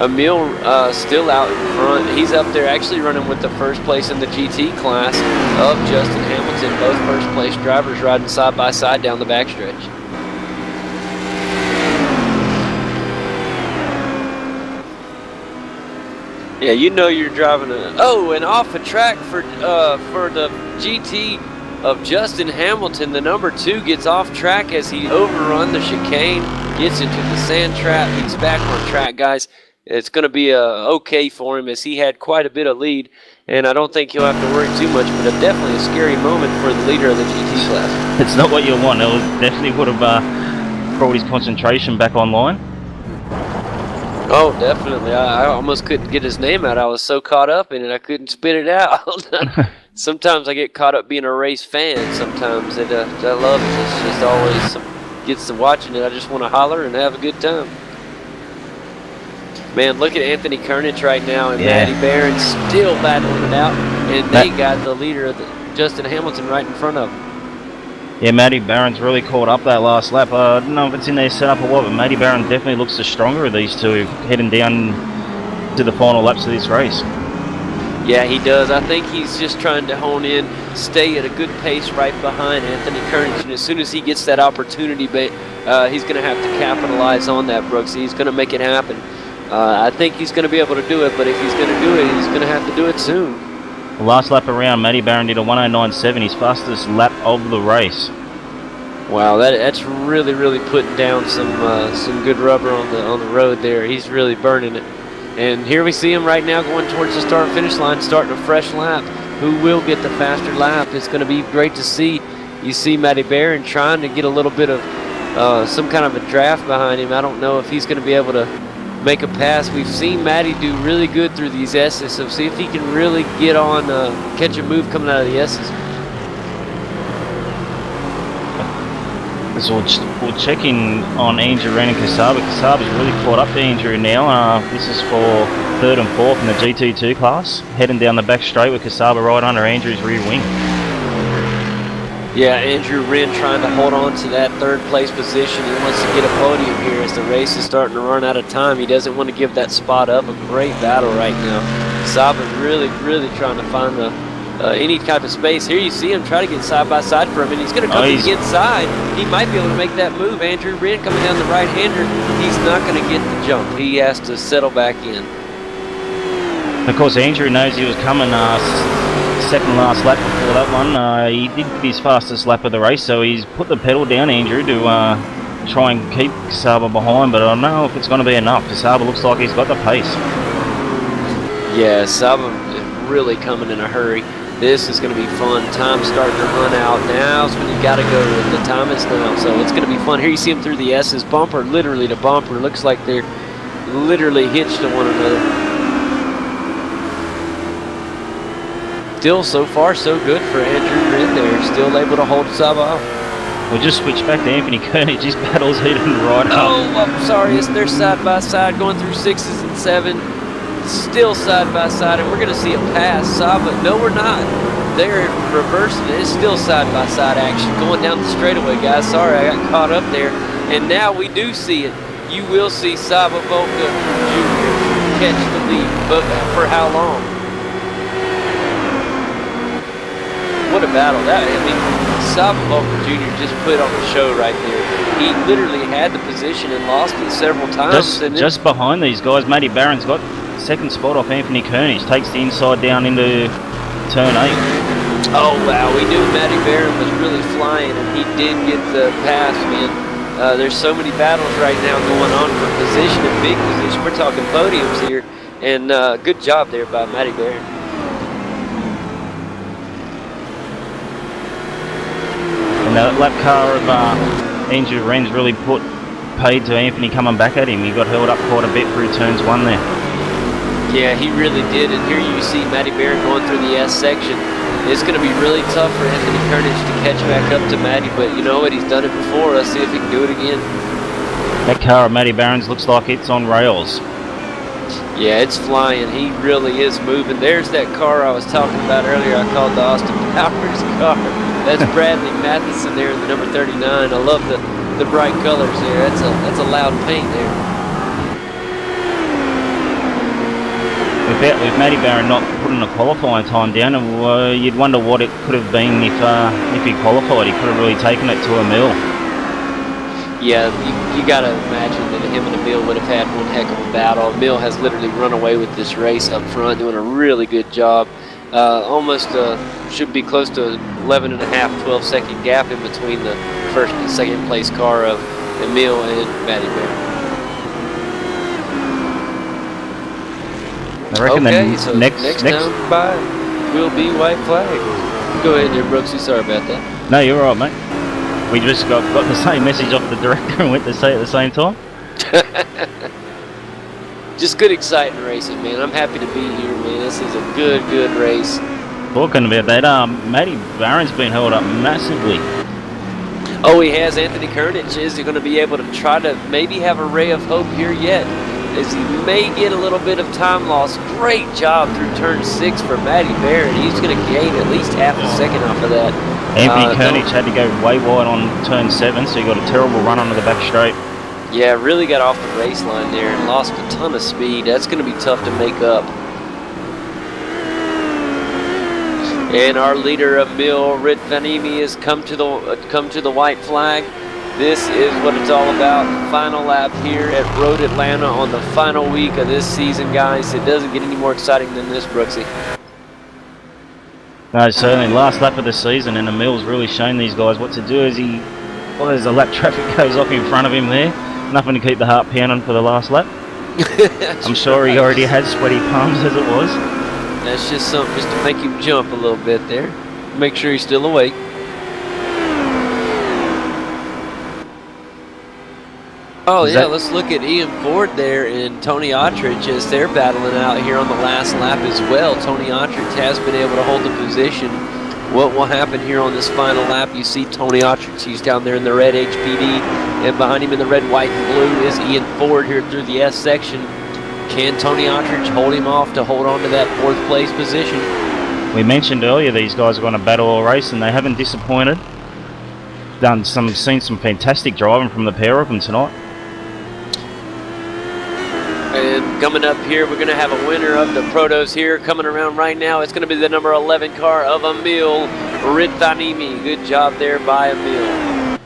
Emil still out in front. He's up there actually running with the first place in the GT class of Justin Hamilton. Both first place drivers riding side by side down the backstretch. Yeah, you know you're driving and off a track for the GT of Justin Hamilton. The number 2 gets off track as he overrun the chicane, gets into the sand trap. He's back on track, guys. It's going to be okay for him as he had quite a bit of lead, and I don't think he'll have to worry too much, but definitely a scary moment for the leader of the GT class. It's not what you want. It definitely would have brought his concentration back online. Oh, definitely. I almost couldn't get his name out. I was so caught up in it, I couldn't spit it out. Sometimes I get caught up being a race fan. Sometimes I love it. It's just always gets to watching it. I just want to holler and have a good time. Man, look at Anthony Kernich right now, and Matty Barron still battling it out, and they got the leader of Justin Hamilton right in front of him. Yeah, Matty Barron's really caught up that last lap. I don't know if it's in their setup or what, but Matty Barron definitely looks the stronger of these two heading down to the final laps of this race. Yeah, he does. I think he's just trying to hone in, stay at a good pace right behind Anthony Kernich, and as soon as he gets that opportunity, he's going to have to capitalize on that, Brooks. He's going to make it happen. I think he's going to be able to do it, but if he's going to do it, he's going to have to do it soon. The last lap around, Matty Barron did a 109.7, his fastest lap of the race. Wow, that's really, really putting down some good rubber on the road there. He's really burning it. And here we see him right now going towards the start-finish line, starting a fresh lap. Who will get the faster lap? It's going to be great to see. You see Matty Barron trying to get a little bit of some kind of a draft behind him. I don't know if he's going to be able to make a pass. We've seen Matty do really good through these S's, so see if he can really get on, catch a move coming out of the S's. So we'll check in on Andrew Wren and Kasaba. Kasaba's really caught up to Andrew now. This is for 3rd and 4th in the GT2 class. Heading down the back straight with Kasaba right under Andrew's rear wing. Yeah, Andrew Wren trying to hold on to that 3rd place position. He wants to get a podium here as the race is starting to run out of time. He doesn't want to give that spot up. A great battle right now. Kasaba really, really trying to find any type of space. Here you see him try to get side by side for him, and he's going to come to the inside. He might be able to make that move. Andrew Wren coming down the right-hander. He's not going to get the jump. He has to settle back in. Of course, Andrew knows he was coming second last lap before that one. He did his fastest lap of the race, so he's put the pedal down, Andrew, to try and keep Saba behind, but I don't know if it's going to be enough. Saba looks like he's got the pace. Yeah, Saba is really coming in a hurry. This is going to be fun. Time's starting to run out. Now's when you got to go. And the time is now, so it's going to be fun. Here you see him through the S's, bumper, literally to bumper. Looks like they're literally hitched to one another. Still, so far, so good for Andrew Grin there. Still able to hold Saba off. We'll just switch back to Anthony Koenig. His battle's heated right up. Oh, I'm sorry. They're side by side going through 6s and 7s. Still side by side, and we're going to see a pass. Saba, no, we're not. They're reversing it. It's still side by side action going down the straightaway, guys. Sorry, I got caught up there. And now we do see it. You will see Saba Volka Jr. catch the lead, but for how long? What a battle that! I mean, Saba Volka Jr. just put on a show right there. He literally had the position and lost it several times. Just behind these guys, Matty Barron's got second spot off Anthony Koenig. Takes the inside down into turn 8. Oh wow, we knew Matty Barron was really flying, and he did get the pass, man. There's so many battles right now going on for position and big position. We're talking podiums here, and good job there by Matty Barron. And that lap car of Andrew Wren's really paid to Anthony coming back at him. He got held up quite a bit through turns 1 there. Yeah, he really did, and here you see Matty Barron going through the S section. It's going to be really tough for Anthony Koenig to catch back up to Matty, but you know what? He's done it before. Let's see if he can do it again. That car of Matty Barron's looks like it's on rails. Yeah, it's flying. He really is moving. There's that car I was talking about earlier. I called the Austin Powers car. That's Bradley Matheson there in the number 39. I love the bright colors there. That's a loud paint there. With Matty Barron not putting a qualifying time down, you'd wonder what it could have been if he qualified. He could have really taken it to Emil. Yeah, you got to imagine that him and Emil would have had one heck of a battle. Emil has literally run away with this race up front, doing a really good job. Almost should be close to 11 and a half, 12-second gap in between the first and second place car of Emil and Matty Barron. I reckon okay, so next time by will be white flag. Go ahead there, Brooksy. Sorry about that. No, you're all right, mate. We just got the same message off the director and went to say it at the same time. Just good, exciting racing, man. I'm happy to be here, man. This is a good race. Talking about that, Matty Barron's been held up massively. Oh, he has. Anthony Koenig. Is he going to be able to try to maybe have a ray of hope here yet? As he may get a little bit of time loss. Great job through turn 6 for Matty Barron. He's going to gain at least half a second off of that. Anthony Koenig had to go way wide on turn 7, so he got a terrible run onto the back straight. Yeah, really got off the race line there and lost a ton of speed. That's going to be tough to make up. And our leader, Emil Ritvanimi, has come to the white flag. This is what it's all about. Final lap here at Road Atlanta on the final week of this season, guys. It doesn't get any more exciting than this, Brooksy. No, certainly. Last lap of the season, and Emil's really shown these guys what to do as as the lap traffic goes off in front of him there. Nothing to keep the heart pounding for the last lap. I'm sure he already had sweaty palms as it was. That's just something just to make him jump a little bit there. Make sure he's still awake. Oh yeah, let's look at Ian Ford there and Tony Autrich as they're battling out here on the last lap as well. Tony Autrich has been able to hold the position. What will happen here on this final lap? You see Tony Autrich, he's down there in the red HPD, and behind him in the red, white, and blue is Ian Ford here through the S section. Can Tony Autrich hold him off to hold on to that 4th place position? We mentioned earlier these guys are going to battle all race, and they haven't disappointed. Seen some fantastic driving from the pair of them tonight. And coming up here, we're going to have a winner of the Protos here. Coming around right now, it's going to be the number 11 car of Emil Ritvanimi. Good job there by Emil.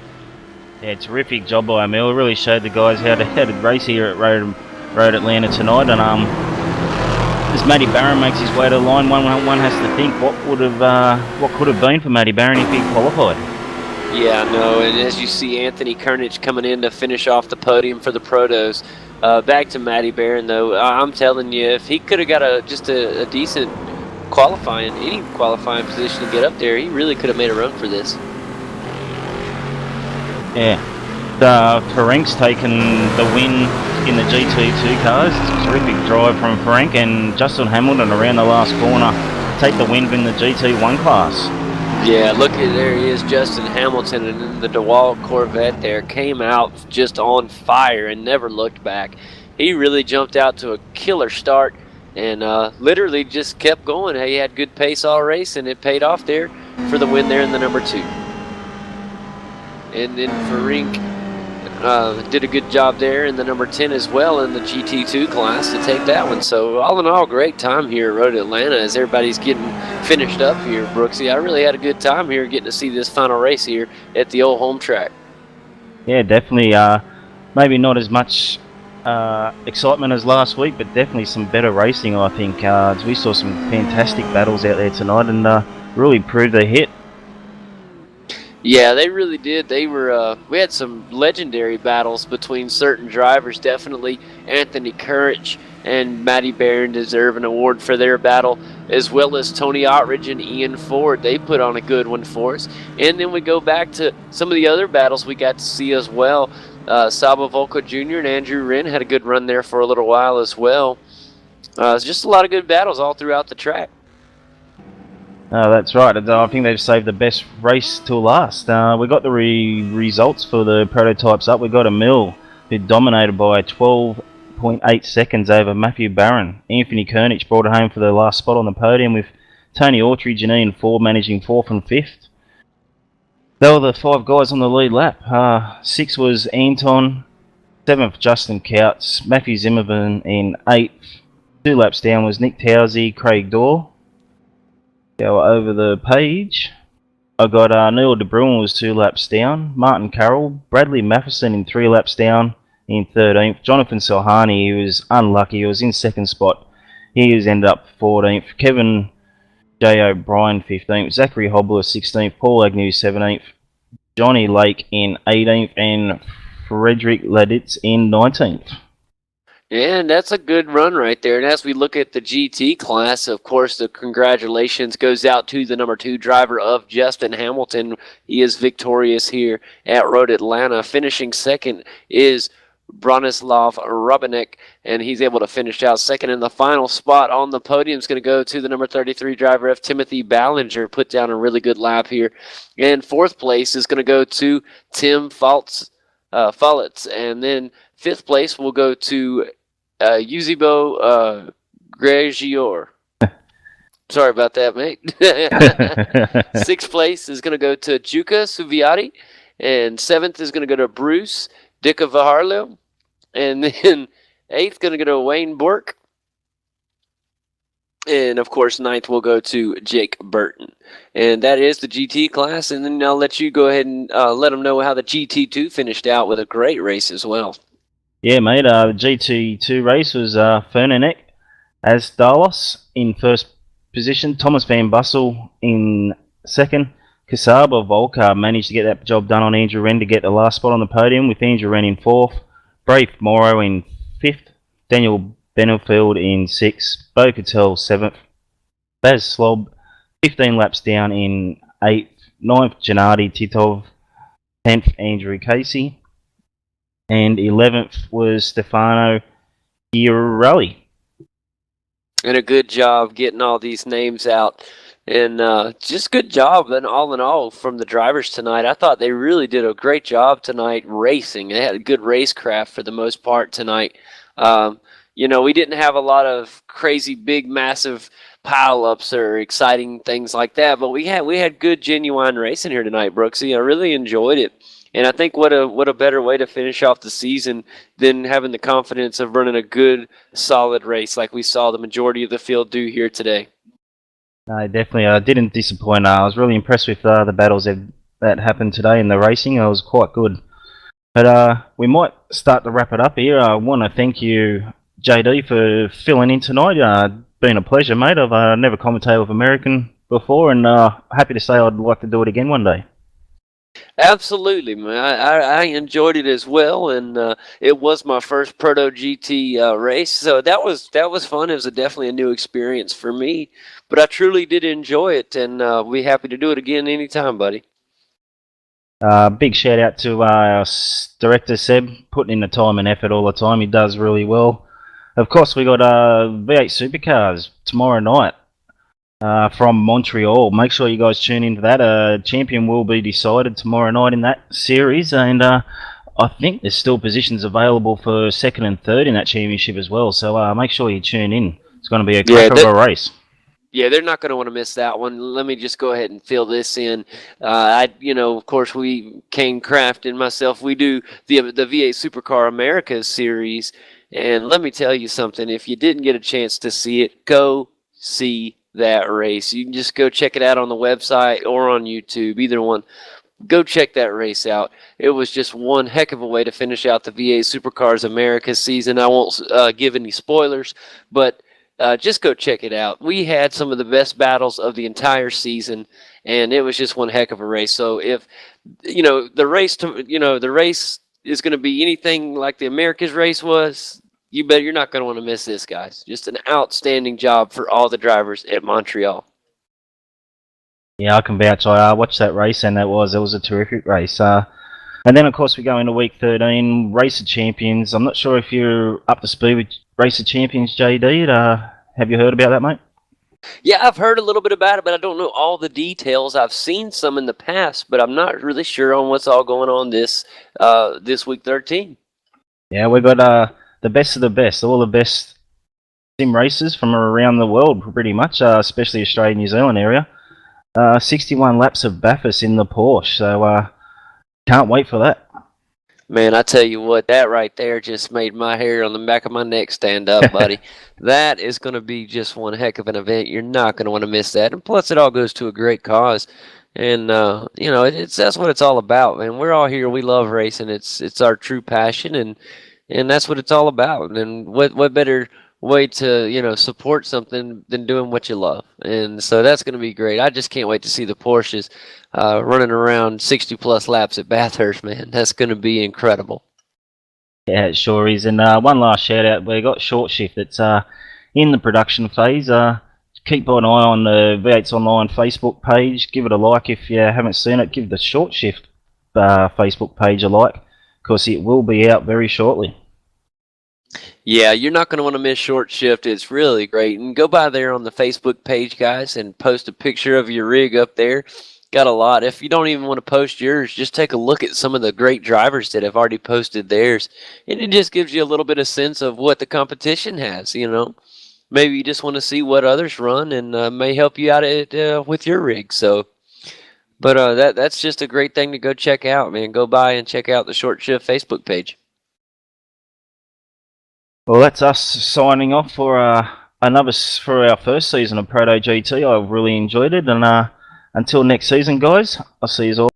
Yeah, terrific job by Emil. Really showed the guys how to race here at Road Atlanta tonight. And As Matty Barron makes his way to the line, one has to think what could have been for Matty Barron if he qualified. Yeah, no, and as you see Anthony Kernich coming in to finish off the podium for the Protos. Back to Matty Barron, though, I'm telling you, if he could have got just a decent any qualifying position to get up there, he really could have made a run for this. Yeah. Ferenc's taken the win in the GT2 cars. Terrific drive from Ferenc, and Justin Hamilton around the last corner take the win in the GT1 class. Yeah, look at there he is, Justin Hamilton, and then the DeWalt Corvette there came out just on fire and never looked back. He really jumped out to a killer start and literally just kept going. He had good pace all race, and it paid off there for the win there in the number 2. And then Ferenc did a good job there in the number 10 as well in the GT2 class to take that one. So all in all, great time here at Road Atlanta as everybody's getting finished up here, Brooksy. I really had a good time here getting to see this final race here at the old home track. Yeah, definitely. Maybe not as much excitement as last week, but definitely some better racing, I think. We saw some fantastic battles out there tonight and really proved they hit. Yeah, they really did. They were. We had some legendary battles between certain drivers. Definitely, Anthony Courage and Matty Barron deserve an award for their battle, as well as Tony Ottridge and Ian Ford. They put on a good one for us. And then we go back to some of the other battles we got to see as well. Saba Volko Jr. and Andrew Wren had a good run there for a little while as well. It's just a lot of good battles all throughout the track. That's right. I think they've saved the best race till last. We got the results for the prototypes up. We got a Mill who dominated by 12.8 seconds over Matthew Barron. Anthony Kernich brought it home for the last spot on the podium, with Tony Autry, Ian Ford managing 4th and 5th. They were the 5 guys on the lead lap. 6th was Anton, 7th Justin Couts, Matthew Zimmerman in 8th. 2 laps down was Nick Towsey, Craig Dorr. Go over the page. I got Neil De Bruin was 2 laps down. Martin Carroll, Bradley Matheson in 3 laps down in 13th. Jonathan Sohani, he was unlucky. He was in 2nd spot. He has ended up 14th. Kevin J. O'Brien 15th. Zachary Hobler 16th. Paul Agnew 17th. Johnny Lake in 18th. And Frederick Laditz in 19th. And that's a good run right there. And as we look at the GT class, of course, the congratulations goes out to the number 2 driver of Justin Hamilton. He is victorious here at Road Atlanta. Finishing second is Bronislav Rubinek, and he's able to finish out second. In the final spot on the podium is going to go to the number 33 driver of Timothy Ballinger. Put down a really good lap here. And 4th place is going to go to Tim Follitz. And then 5th place will go to Yuzibo Gragior. Sorry about that, mate. 6th place is going to go to Juka Suviati. And 7th is going to go to Bruce Dicavaharlo. And then 8th going to go to Wayne Bork. And, of course, 9th will go to Jake Burton. And that is the GT class. And then I'll let you go ahead and let them know how the GT2 finished out with a great race as well. Yeah, mate. The GT2 race was Fernanek as Dalos in 1st position. Thomas Van Bussel in 2nd. Kasaba Volkar managed to get that job done on Andrew Wren to get the last spot on the podium, with Andrew Wren in 4th. Braith Morrow in 5th. Daniel Benefield in 6th. Bo Cattell 7th. Baz Slob 15 laps down in 8th. 9th Gennady Titov. 10th Andrew Casey. And 11th was Stefano Girelli. And a good job getting all these names out. And just good job, and all in all, from the drivers tonight. I thought they really did a great job tonight racing. They had a good racecraft for the most part tonight. We didn't have a lot of crazy, big, massive pile-ups or exciting things like that, but we had good, genuine racing here tonight, Brooksy. I really enjoyed it. And I think what a better way to finish off the season than having the confidence of running a good, solid race like we saw the majority of the field do here today. No, definitely. Didn't disappoint. I was really impressed with the battles that happened today in the racing. It was quite good. But we might start to wrap it up here. I want to thank you, JD, for filling in tonight. been a pleasure, mate. I've never commentated with American before, and happy to say I'd like to do it again one day. Absolutely, man. I enjoyed it as well, and it was my first Proto-GT race, so that was fun. It was definitely a new experience for me, but I truly did enjoy it, and be happy to do it again anytime, buddy. Big shout out to our director Seb, putting in the time and effort all the time. He does really well. Of course, we got V8 Supercars tomorrow night from Montreal. Make sure you guys tune into that. Champion will be decided tomorrow night in that series, and I think there's still positions available for second and third in that championship as well. So make sure you tune in. It's going to be a cracker of a race. Yeah, they're not going to want to miss that one. Let me just go ahead and fill this in. Of course, Kane Craft and myself, we do the V8 Supercar Americas series, and let me tell you something. If you didn't get a chance to see it, go see that race. You can just go check it out on the website or on YouTube, either one. Go check that race out. It was just one heck of a way to finish out the V8 Supercars Americas season. I won't give any spoilers, but just go check it out. We had some of the best battles of the entire season, and it was just one heck of a race. So if the race is going to be anything like the America's race was, you're not going to want to miss this, guys. Just an outstanding job for all the drivers at Montreal. Yeah, I can vouch. I watched that race, and it was a terrific race. And then, of course, we go into week 13, Racer Champions. I'm not sure if you're up to speed with Racer Champions, JD. Have you heard about that, mate? Yeah, I've heard a little bit about it, but I don't know all the details. I've seen some in the past, but I'm not really sure on what's all going on this week 13. Yeah, we've got the best of the best, all the best sim racers from around the world, pretty much, especially Australia, New Zealand area. 61 laps of Bathurst in the Porsche, so can't wait for that. Man, I tell you what, that right there just made my hair on the back of my neck stand up, buddy. That is going to be just one heck of an event. You're not going to want to miss that. And plus, it all goes to a great cause. And, that's what it's all about, man. We're all here. We love racing. It's our true passion, and that's what it's all about. And what better way to support something than doing what you love. And so that's going to be great. I just can't wait to see the Porsches running around 60 plus laps at Bathurst, man. That's going to be incredible. Yeah, it sure is. And one last shout out, we got Short Shift. It's in the production phase. Keep an eye on the v8sonline Facebook page. Give it a like if you haven't seen it. Give the Short Shift Facebook page a like, because it will be out very shortly. Yeah, you're not going to want to miss Short Shift. It's really great. And go by there on the Facebook page, guys, and post a picture of your rig up there. Got a lot. If you don't even want to post yours, just take a look at some of the great drivers that have already posted theirs. And it just gives you a little bit of sense of what the competition has, Maybe you just want to see what others run, and may help you out with your rig. So, but that's just a great thing to go check out, man. Go by and check out the Short Shift Facebook page. Well, that's us signing off for for our first season of Proto-GT. I've really enjoyed it, and until next season, guys, I'll see you all.